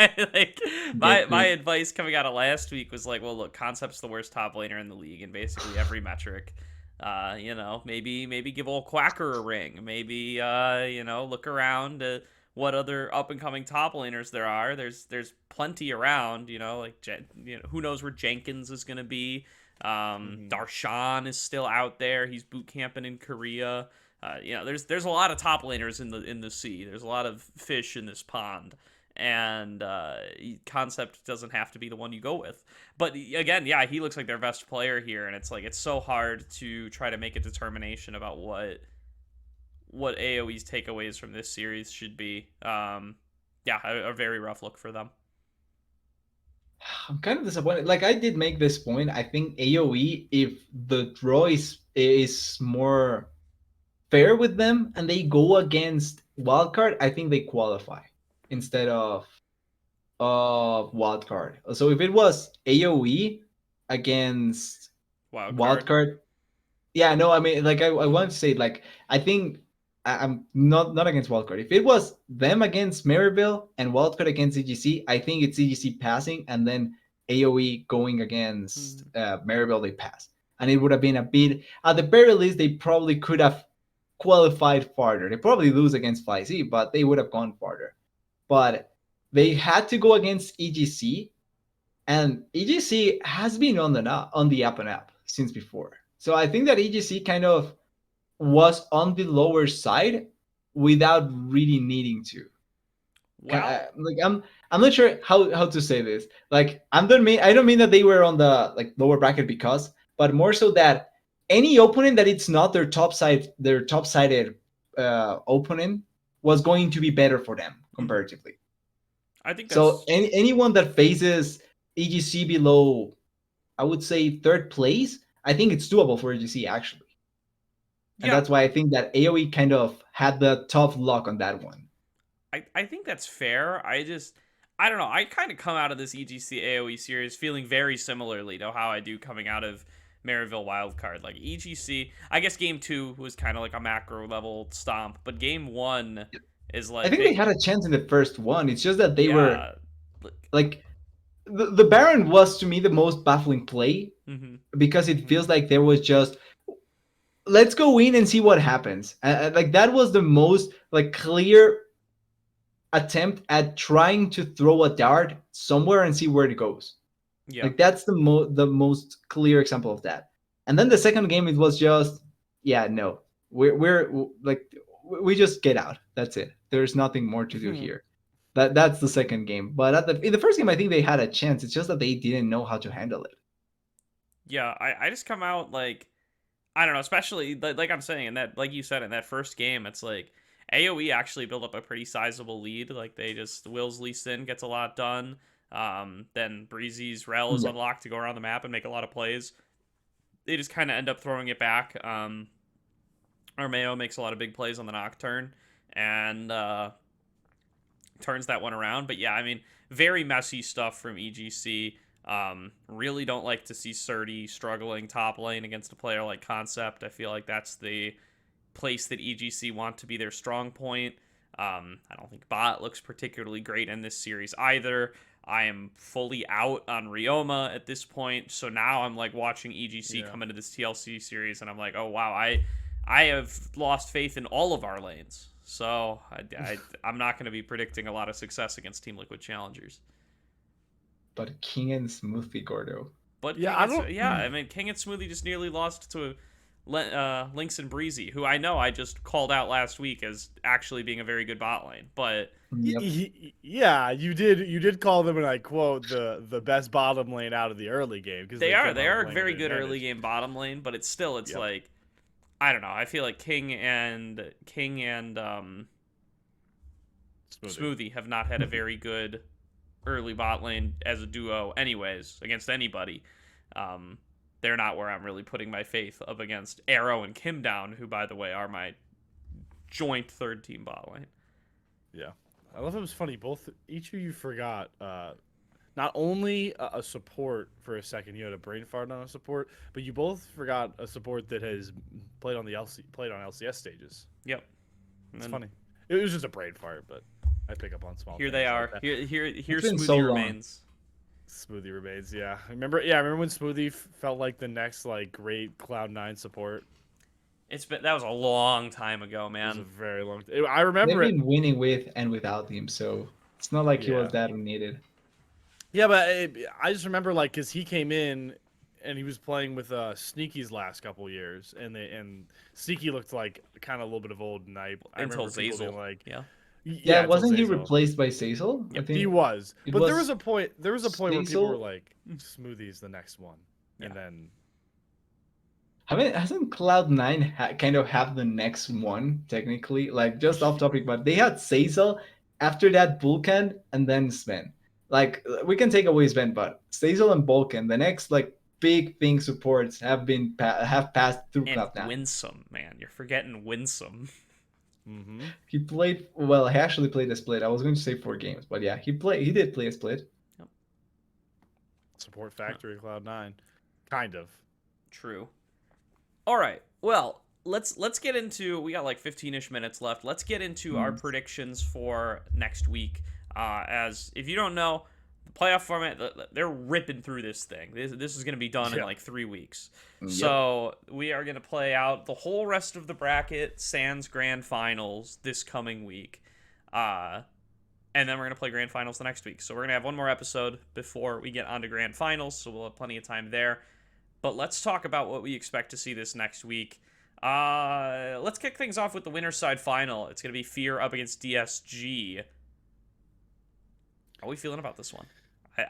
advice coming out of last week was like, well, look, Concept's the worst top laner in the league in basically every metric. Maybe give old Quacker a ring. Maybe look around at what other up and coming top laners there are. There's plenty around. Who knows where Jenkins is gonna be. Darshan is still out there. He's boot camping in Korea. There's a lot of top laners in the sea. There's a lot of fish in this pond, and Concept doesn't have to be the one you go with. But again, yeah, he looks like their best player here, and it's like it's so hard to try to make a determination about what AOE's takeaways from this series should be. A very rough look for them. I'm kind of disappointed. Like I did make this point. I think AOE, if the draw is more fair with them and they go against wildcard, I think they qualify instead of wildcard. So if it was AOE against wildcard, yeah, no, I mean, like I want to say, like I think I'm not against wildcard. If it was them against Maryville and wildcard against EGC, I think it's EGC passing and then AOE going against Maryville, they pass, and it would have been a bit. At the very least, they probably could have qualified farther. They probably lose against FlyZ, but they would have gone farther. But they had to go against EGC, and EGC has been on the up and up since before. So I think that EGC kind of was on the lower side without really needing to. Well, I'm not sure how to say this. Like I don't mean that they were on the like lower bracket because, but more so that any opponent that it's not their top sided opponent was going to be better for them comparatively. I think that's... So anyone that faces EGC below, I would say third place, I think it's doable for EGC actually. And that's why I think that AOE kind of had the tough luck on that one. I think that's fair. I don't know. I kind of come out of this EGC AOE series feeling very similarly to how I do coming out of Maryville Wildcard. Like EGC, I guess game 2 was kind of like a macro level stomp, but game 1 is like... I think they had a chance in the first one. It's just that they were like... The Baron was to me the most baffling play because it feels like there was just... let's go in and see what happens. Like that was the most like clear attempt at trying to throw a dart somewhere and see where it goes. Yeah. Like that's the most clear example of that. And then the second game, it was just, no, we're like, we just get out. That's it. There's nothing more to do here. That's the second game. But in the first game, I think they had a chance. It's just that they didn't know how to handle it. Yeah, I just come out like, I don't know, especially like I'm saying in that, like you said, in that first game, it's like AOE actually built up a pretty sizable lead. Like they just Will's Lee Sin gets a lot done. Then Breezy's Rel is unlocked to go around the map and make a lot of plays. They just kind of end up throwing it back. Armeo makes a lot of big plays on the Nocturne and turns that one around. But yeah, I mean, very messy stuff from EGC. Really don't like to see Surdy struggling top lane against a player like Concept. I feel like that's the place that EGC want to be their strong point. I don't think Bot looks particularly great in this series either. I am fully out on Ryoma at this point. So now I'm like watching EGC Yeah. come into this TLC series, and I'm like, oh wow, I have lost faith in all of our lanes. So I'm not going to be predicting a lot of success against Team Liquid challengers. But King and Smoothie Gordo. But Yeah, King I and, don't. yeah, I mean King and Smoothie just nearly lost to Lynx and Breezy, who I know I just called out last week as actually being a very good bot lane. But Yep. Yeah, you did. You did call them, and I quote, the best bottom lane out of the early game because they are a playing very an good early advantage. game bottom lane. But it's Yep. like I don't know. I feel like King and Smoothie have not had a very good early bot lane as a duo, anyways, against anybody. They're not where I'm really putting my faith up against Arrow and Kim Down, who, by the way, are my joint third team bot lane. Yeah, I love it. Was funny. Each of you forgot. Not only a support for a second, you had a brain fart on a support, but you both forgot a support that has played on LCS stages. Yep. It's funny. It was just a brain fart, but I pick up on small. Here things they like are. that. Here been Smoothie so long. remains. Smoothie remains. Yeah, I remember when Smoothie felt like the next like great Cloud9 support. That was a long time ago, It was man. a very long. I They've remember it. been winning with and without him, so it's not like he was Yeah. that needed. Yeah, but I just remember like because he came in and he was playing with Sneaky's last couple years, and Sneaky looked like kind of a little bit of old, and I Until remember people being Zazel. like, Yeah. Yeah, until wasn't he Zazel. replaced by Cecil? I Yep. think He was, it but there was was a point. There was a point where people were Zazel- like, "Smoothie's the next one," and then hasn't Cloud9 kind of have the next one technically? Like just off topic, but they had Cecil after that Vulcan and then Sven. Like we can take away Sven, but Cecil and Vulcan, the next like big thing supports have been have passed through And Cloud9. Winsome, man. You're forgetting Winsome. He played well. He actually played a split. I was going to say 4 games, but yeah, he did play a split. support factory Cloud9, kind of. True. All right. Well, let's get into. We got like 15ish minutes left. Let's get into our predictions for next week. As if you don't know, the playoff format, they're ripping through this thing. This is going to be done in like 3 weeks. Yep. So we are going to play out the whole rest of the bracket, sans grand finals, this coming week. And then we're going to play grand finals the next week. So we're going to have one more episode before we get on to grand finals. So we'll have plenty of time there. But let's talk about what we expect to see this next week. Let's kick things off with the winner's side final. It's going to be Fear up against DSG. How are we feeling about this one?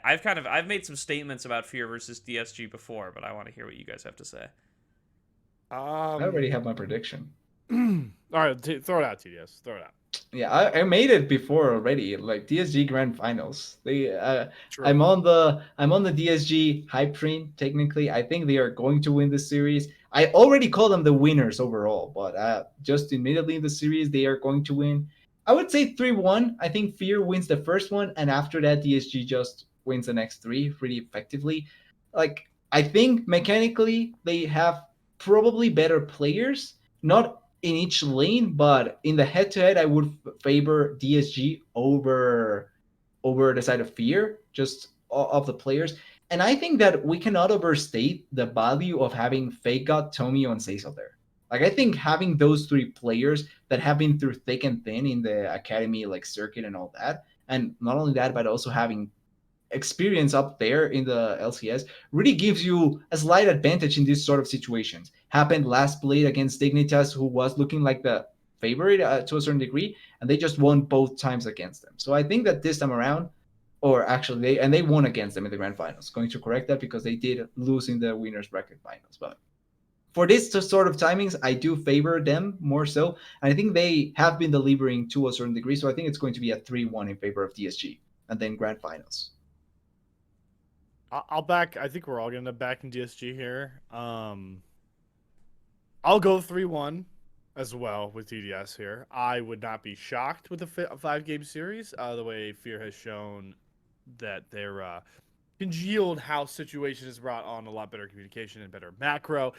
I've made some statements about Fear versus DSG before, but I want to hear what you guys have to say. I already have my prediction. All right, throw it out, TDS. Throw it out. Yeah, I made it before already. Like DSG Grand Finals. True. I'm on the DSG hype train. Technically, I think they are going to win the series. I already call them the winners overall, but just immediately in the series, they are going to win. I would say 3-1. I think Fear wins the first one, and after that, DSG just wins the next 3 pretty effectively. Like I think mechanically they have probably better players, not in each lane, but in the head-to-head, I would favor DSG over the side of Fear, just of the players. And I think that we cannot overstate the value of having Fake God, Tomio, and Cecil there. Like I think having those 3 players that have been through thick and thin in the academy, like circuit and all that, and not only that, but also having experience up there in the LCS really gives you a slight advantage in these sort of situations. Happened last split against Dignitas, who was looking like the favorite to a certain degree, and they just won both times against them. So I think that this time around, or actually they won against them in the grand finals. Going to correct that because they did lose in the winners bracket finals. But for this sort of timings, I do favor them more so. And I think they have been delivering to a certain degree. So I think it's going to be a 3-1 in favor of DSG and then grand finals. I'll back. I think we're all gonna back in DSG here. I'll go 3-1 as well with TDS here. I would not be shocked with a 5-game series. The way Fear has shown that their congealed house situation has brought on a lot better communication and better macro.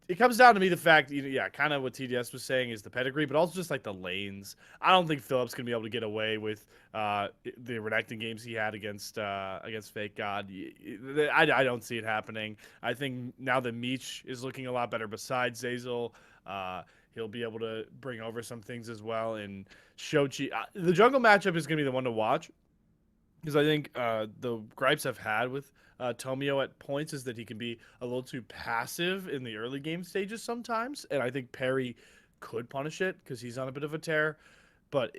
it comes down to me the fact, yeah, kind of what TDS was saying is the pedigree, but also just like the lanes. I don't think Phillips gonna be able to get away with the Renekton games he had against Fake God. I don't see it happening. I think now that Meech is looking a lot better besides Zazel, he'll be able to bring over some things as well. And Shochi, the jungle matchup is gonna be the one to watch because I think the gripes I've had with Tomio at points is that he can be a little too passive in the early game stages sometimes, and I think Perry could punish it because he's on a bit of a tear. But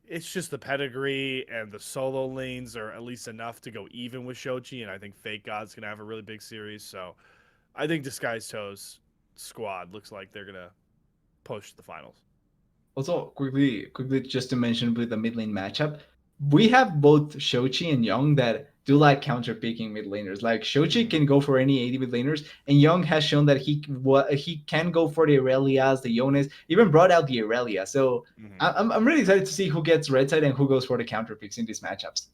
it's just the pedigree and the solo lanes are at least enough to go even with Shochi, and I think Fake God's gonna have a really big series. So I think Disguised Toes squad looks like they're gonna push the finals. Also, quickly, just to mention with the mid lane matchup, we have both Shochi and Young that do like counter picking mid laners. Like Shochi can go for any AD mid laners, and Young has shown that he can go for the Aurelias, the Yones, even brought out the Aurelia. So I'm really excited to see who gets red side and who goes for the counter picks in these matchups.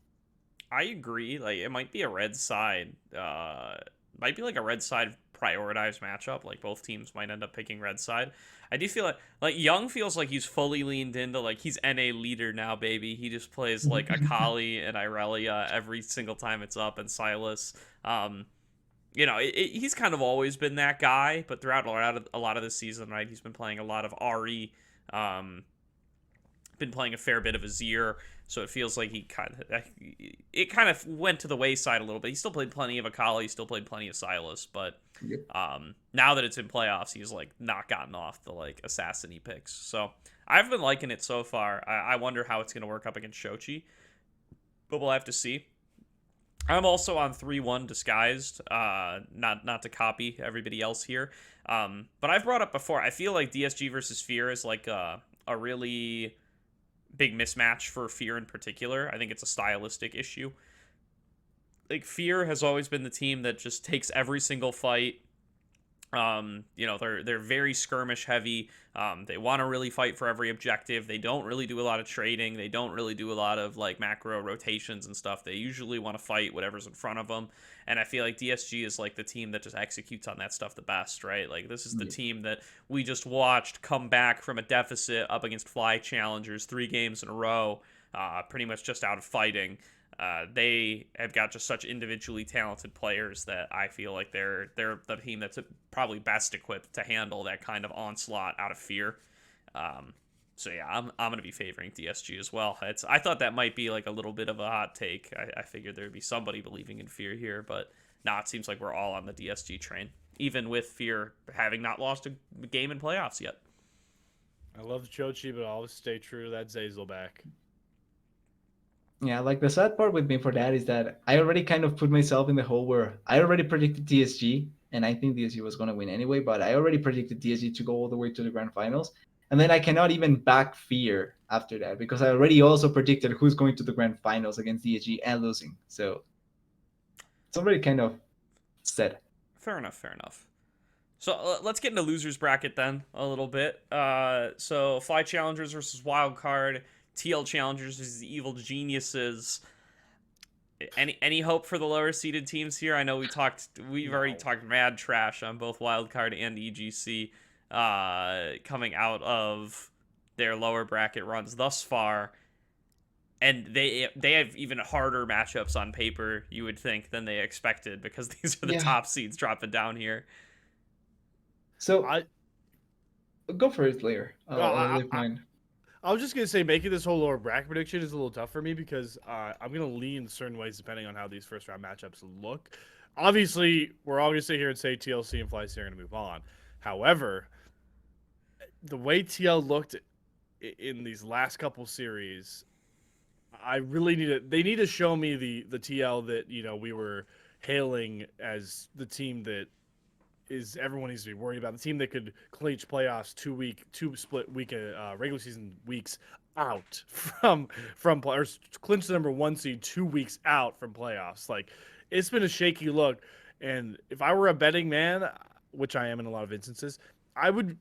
I agree. Like it might be a red side, might be like a red side prioritized matchup. Like both teams might end up picking red side. I do feel like Young feels like he's fully leaned into like he's NA leader now, baby. He just plays like Akali and Irelia every single time it's up, and Silas. He's kind of always been that guy, but throughout a lot of this season, right, he's been playing a lot of Ari. Been playing a fair bit of Azir, so it feels like it kind of went to the wayside a little bit. He still played plenty of Akali, still played plenty of Silas, but now that it's in playoffs, he's like not gotten off the like assassin-y picks. So I've been liking it so far. I wonder how it's going to work up against Shochi, but we'll have to see. I'm also on 3-1 Disguised, not to copy everybody else here, but I've brought up before, I feel like DSG versus Fear is like a really big mismatch for Fear in particular. I think it's a stylistic issue. Like Fear has always been the team that just takes every single fight. They're very skirmish heavy. They want to really fight for every objective. They don't really do a lot of trading. They don't really do a lot of like macro rotations and stuff. They usually want to fight whatever's in front of them. And I feel like DSG is like the team that just executes on that stuff the best, right? Like this is the team that we just watched come back from a deficit up against Fly Challengers 3 games in a row, pretty much just out of fighting. They have got just such individually talented players that I feel like they're the team that's probably best equipped to handle that kind of onslaught out of Fear. So yeah, I'm gonna be favoring DSG as well. I thought that might be like a little bit of a hot take. I figured there'd be somebody believing in Fear here, but nah, it seems like we're all on the DSG train, even with Fear having not lost a game in playoffs yet. I love Chochi, but I'll always stay true to that Zazel back. Yeah, like the sad part with me for that is that I already kind of put myself in the hole where I already predicted DSG, and I think DSG was going to win anyway, but I already predicted DSG to go all the way to the grand finals. And then I cannot even back Fear after that because I already also predicted who's going to the grand finals against DSG and losing. So it's already kind of set. Fair enough. So let's get into losers bracket then a little bit. So Fly Challengers versus Wildcard, TL Challengers versus the Evil Geniuses. Any hope for the lower seeded teams here? I know we've already talked mad trash on both Wildcard and EGC coming out of their lower bracket runs thus far. And they have even harder matchups on paper, you would think, than they expected because these are the top seeds dropping down here. So go for it, Slayer. I was just gonna say making this whole lower bracket prediction is a little tough for me because I'm gonna lean certain ways depending on how these first round matchups look. Obviously, we're all gonna sit here and say TLC and FlyC are gonna move on. However, the way TL looked in these last couple series, I really they need to show me the TL that we were hailing as the team that is everyone needs to be worried about. The team that could clinch playoffs 2 split week regular season weeks out from or clinch the number 1 seed 2 weeks out from playoffs. Like it's been a shaky look, and if I were a betting man, which I am in a lot of instances, I would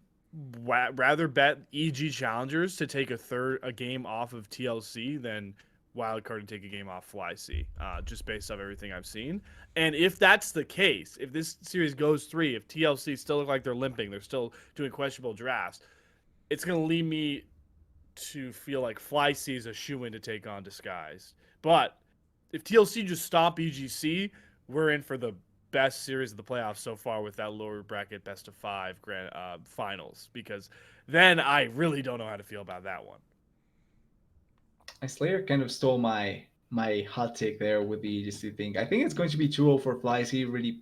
rather bet EG Challengers to take a game off of TLC than wildcard and take a game off Fly C, just based off everything I've seen. And if that's the case, if this series goes 3, if TLC still look like they're limping, they're still doing questionable drafts, it's going to lead me to feel like Fly C is a shoe-in to take on Disguised. But if TLC just stomp EGC, we're in for the best series of the playoffs so far with that lower bracket best of 5 grand finals, because then I really don't know how to feel about that one. Slayer kind of stole my hot take there with the EGC thing. I think it's going to be 2-0 for Flies. He really,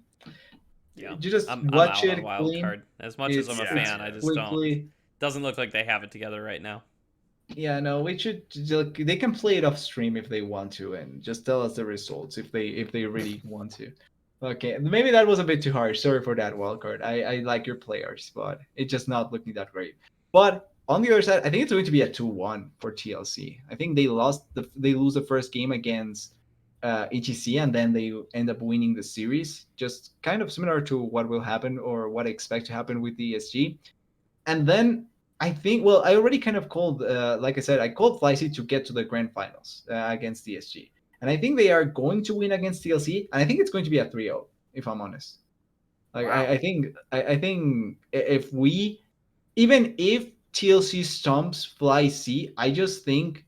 Yeah, you just I'm watch out it on wild clean. card. As much as I'm a fan, I just don't. Quickly. Doesn't look like they have it together right now. Yeah, no, we should. They can play it off stream if they want to, and just tell us the results if they really want to. Okay, maybe that was a bit too harsh. Sorry for that, wildcard. I like your players, but it's just not looking that great. But on the other side, I think it's going to be a 2-1 for TLC. I think they lose the first game against EGC, and then they end up winning the series. Just kind of similar to what will happen or what I expect to happen with the ESG. And then I think, well, I already kind of called, like I said, I called Flycy to get to the grand finals against DSG. And I think they are going to win against TLC. And I think it's going to be a 3-0, if I'm honest. Like, wow. I think if we, even if TLC stomps Flycy, I just think,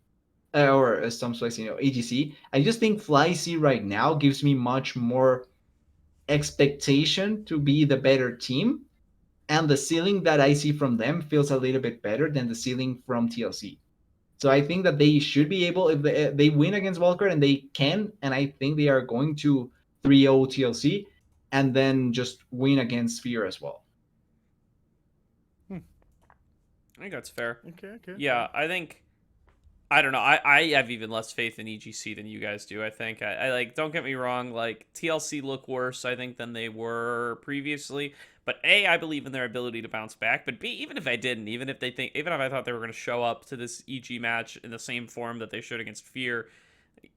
or stomps Flycy, AGC, I just think Flycy right now gives me much more expectation to be the better team. And the ceiling that I see from them feels a little bit better than the ceiling from TLC. So I think that they should be able, if they win against Wildcard, and they can, and I think they are going to 3-0 TLC, and then just win against Sphere as well. I think that's fair. Okay. Yeah, I don't know. I have even less faith in EGC than you guys do, I think. I like, don't get me wrong, like, TLC look worse, I think, than they were previously. But A, I believe in their ability to bounce back. But B, even if I didn't, even if I thought they were going to show up to this EG match in the same form that they should against Fear,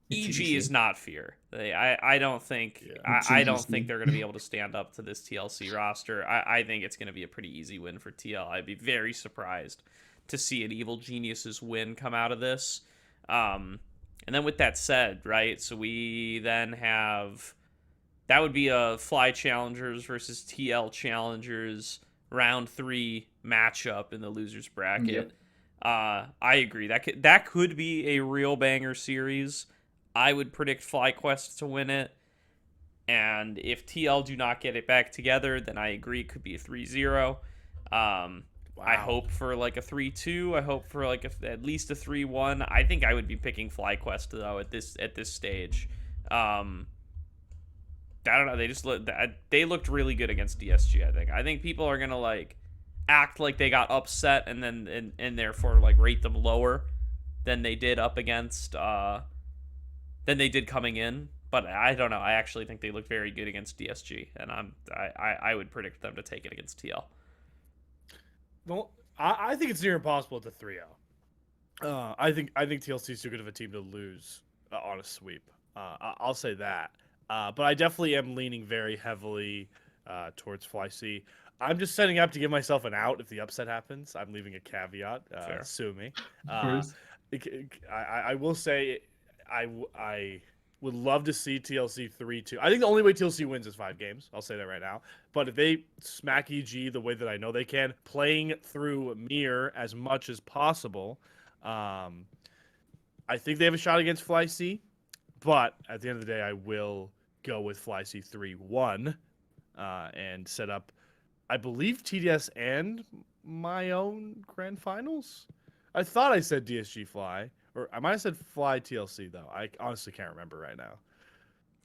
EG is not Fear. I don't think I don't think they're going to be able to stand up to this TLC roster. I think it's going to be a pretty easy win for TL. I'd be very surprised to see an Evil Geniuses win come out of this. And then with that said, right, so we then have, that would be a Fly Challengers versus TL Challengers round 3 matchup in the losers bracket. Yep. I agree. That could be a real banger series. I would predict FlyQuest to win it. And if TL do not get it back together, then I agree it could be a 3-0. Wow. I hope for like a 3-2. I hope for like at least a 3-1. I think I would be picking FlyQuest though at this stage. I don't know. They looked really good against DSG. I think people are gonna like act like they got upset and then and therefore like rate them lower than they did up against than they did coming in. But I don't know. I actually think they looked very good against DSG, and I would predict them to take it against TL. Well, I think it's near impossible to 3-0. I think TLC is too good of a team to lose on a sweep. I'll say that. But I definitely am leaning very heavily towards Fly C. I'm just setting up to give myself an out if the upset happens. I'm leaving a caveat. Sue me. I will say I would love to see TLC 3-2. I think the only way TLC wins is 5 games. I'll say that right now. But if they smack EG the way that I know they can, playing through Mir as much as possible, I think they have a shot against Fly C. But at the end of the day, I will go with Fly C 3-1 and set up, I believe, TDS and my own grand finals. I thought I said DSG Fly. Or I might have said Fly TLC, though. I honestly can't remember right now.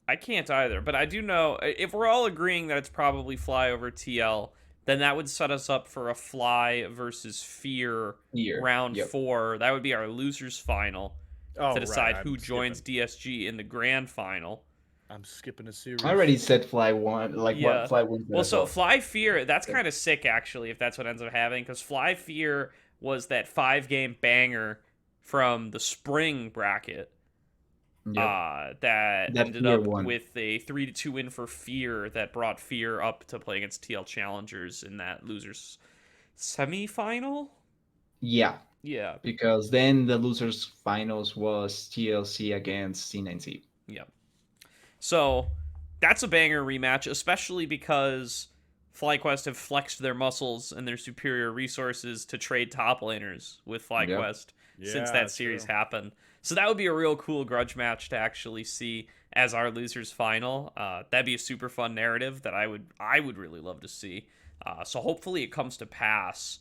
I can't either, but I do know, if we're all agreeing that it's probably Fly over TL, then that would set us up for a Fly versus Fear round 4. That would be our losers final to decide who joins DSG in the grand final. I'm skipping a series. I already said Fly 1. What Fly wins. Well, so Fly Fear, that's kind of sick, actually, if that's what ends up happening, because Fly Fear was that 5-game banger from the spring bracket that ended up with a 3-2 win for Fear that brought Fear up to play against TL Challengers in that losers semifinal. Yeah, Yeah. because then the losers finals was TLC against C9C. Yeah. So that's a banger rematch, especially because FlyQuest have flexed their muscles and their superior resources to trade top laners with Yep. FlyQuest since Yeah, that series true. happened. So that would be a real cool grudge match to actually see as our losers final. That'd be a super fun narrative that I would really love to see. So hopefully it comes to pass.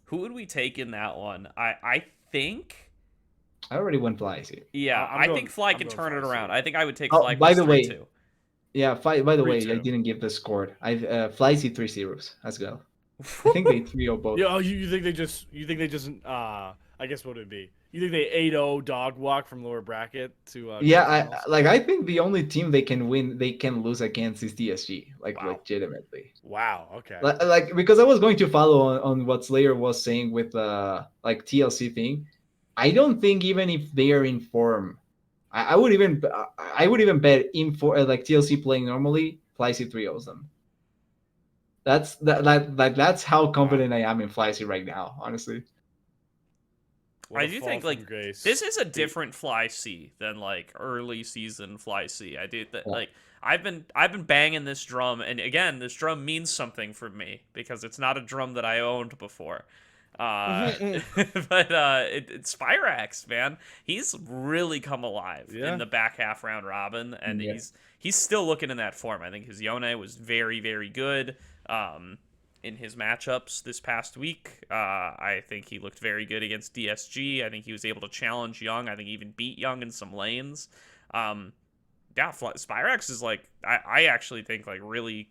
Who would we take in that one? I think I already went Flyzy. yeah, I'm I think going. Fly I'm can going turn it around. Flyseed. I think I would take Oh, by FlyQuest the way, 3-2. yeah. By the way, I 3-2. didn't give the score. I Flyzy 3-0 as well. I think they 3-0 both. Yeah, oh, you think they just I guess what would it be? You think they 8-0 dog walk from lower bracket to Yeah, grand finals? I think the only team they can win, they can lose against is DSG, like Wow. legitimately. Wow. Okay. Like because I was going to follow on what Slayer was saying with like TLC thing. I don't think even if they are in form, I would even bet in for like TLC playing normally, Flycy 3-0s them. That's how Wow. confident I am in Flycy right now, honestly. What I a do fall think from like grace. this is a different Fly C than like early season Fly C. I do that Yeah. like I've been banging this drum, and again this drum means something for me because it's not a drum that I owned before. But it's Spyrax, man. He's really come alive in Yeah. the back half round robin, and Yeah. he's still looking in that form. I think his Yone was very very good. In his matchups this past week. I think he looked very good against DSG. I think he was able to challenge Young. I think he even beat Young in some lanes. Yeah, Spyrax is like I actually think like really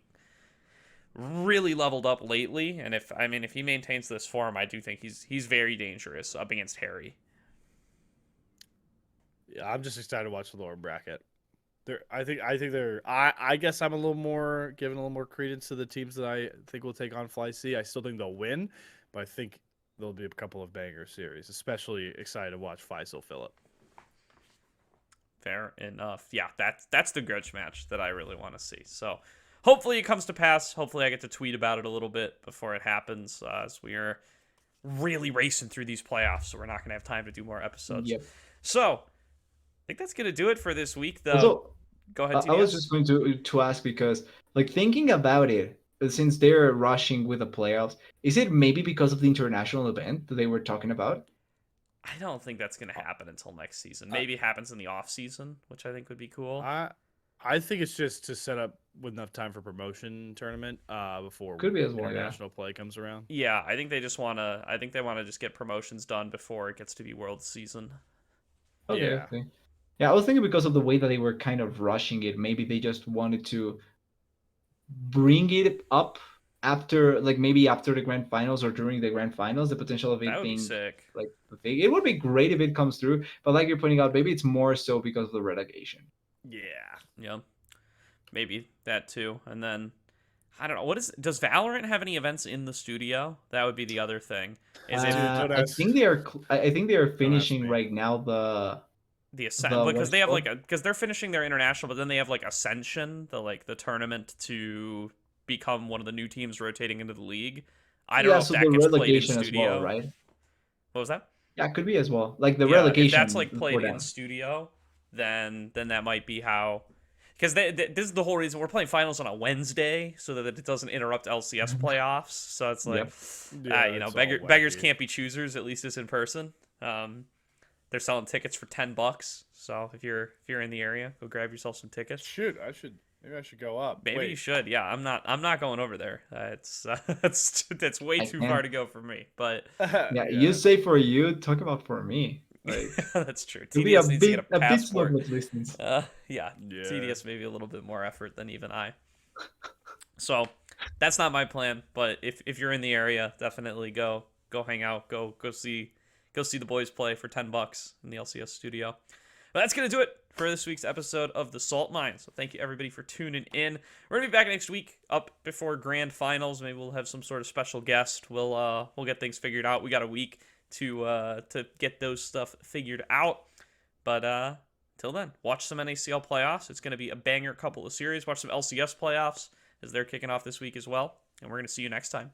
really leveled up lately. And if he maintains this form, I do think he's very dangerous up against Harry. Yeah, I'm just excited to watch the lower bracket. I think they're. I guess I'm a little more giving a little more credence to the teams that I think will take on Fly C. I still think they'll win, but I think there'll be a couple of banger series. Especially excited to watch Faisal Phillip. Fair enough. Yeah, that's the grudge match that I really want to see. So hopefully it comes to pass. Hopefully I get to tweet about it a little bit before it happens, as we are really racing through these playoffs, so we're not going to have time to do more episodes. Yep. So I think that's going to do it for this week, though. Also, Go ahead, I was TDS. just going to ask because like thinking about it, since they're rushing with the playoffs, is it maybe because of the international event that they were talking about? I don't think that's going to happen until next season. Uh, Maybe it happens in the off season, which I think would be cool. I think it's just to set up with enough time for promotion tournament before Could be as well, yeah. international play comes around. Yeah, I think they just want to. I think they want to just get promotions done before it gets to be World season. Okay, Yeah. okay. Yeah, I was thinking because of the way that they were kind of rushing it, maybe they just wanted to bring it up after, like maybe after the grand finals or during the grand finals, the potential of That it would be being sick. like the thing. It would be great if it comes through, but like you're pointing out, maybe it's more so because of the relegation. Yeah. Yeah, maybe that too. And then I don't know. Does Valorant have any events in the studio? That would be the other thing. Is it Don't I ask- think they are. I think they are Don't ask finishing me. right now the Ascent? the Because what's they it have called? because they're finishing their international, but then they have like Ascension, the tournament to become one of the new teams rotating into the league. I don't Yeah, know if so the that gets played in relegation as well, studio. right? What was that? Yeah, it could be as well. Like the Yeah, if that's like relegation played for in them. studio, then that might be how. Because this is the whole reason we're playing finals on a Wednesday, so that it doesn't interrupt LCS playoffs. So it's like, Yep. Yeah, you know, it's all beggars wacky. can't be choosers. At least it's in person. They're selling tickets for $10. So if you're in the area, go grab yourself some tickets. Maybe I should go up. Maybe Wait. you should. Yeah, I'm not going over there. That's way I too can. far to go for me. But Yeah, you say for you, talk about for me. Like that's true. it'll be a TDS needs to get a bit slow passport. with distance. Yeah, Yeah. TDS maybe a little bit more effort than even I. So that's not my plan. But if you're in the area, definitely go hang out. Go see the boys play for $10 in the LCS studio. But that's gonna do it for this week's episode of the Salt Mine. So thank you everybody for tuning in. We're gonna be back next week, up before grand finals. Maybe we'll have some sort of special guest. We'll get things figured out. We got a week to get those stuff figured out. But till then, watch some NACL playoffs. It's gonna be a banger couple of series. Watch some LCS playoffs as they're kicking off this week as well. And we're gonna see you next time.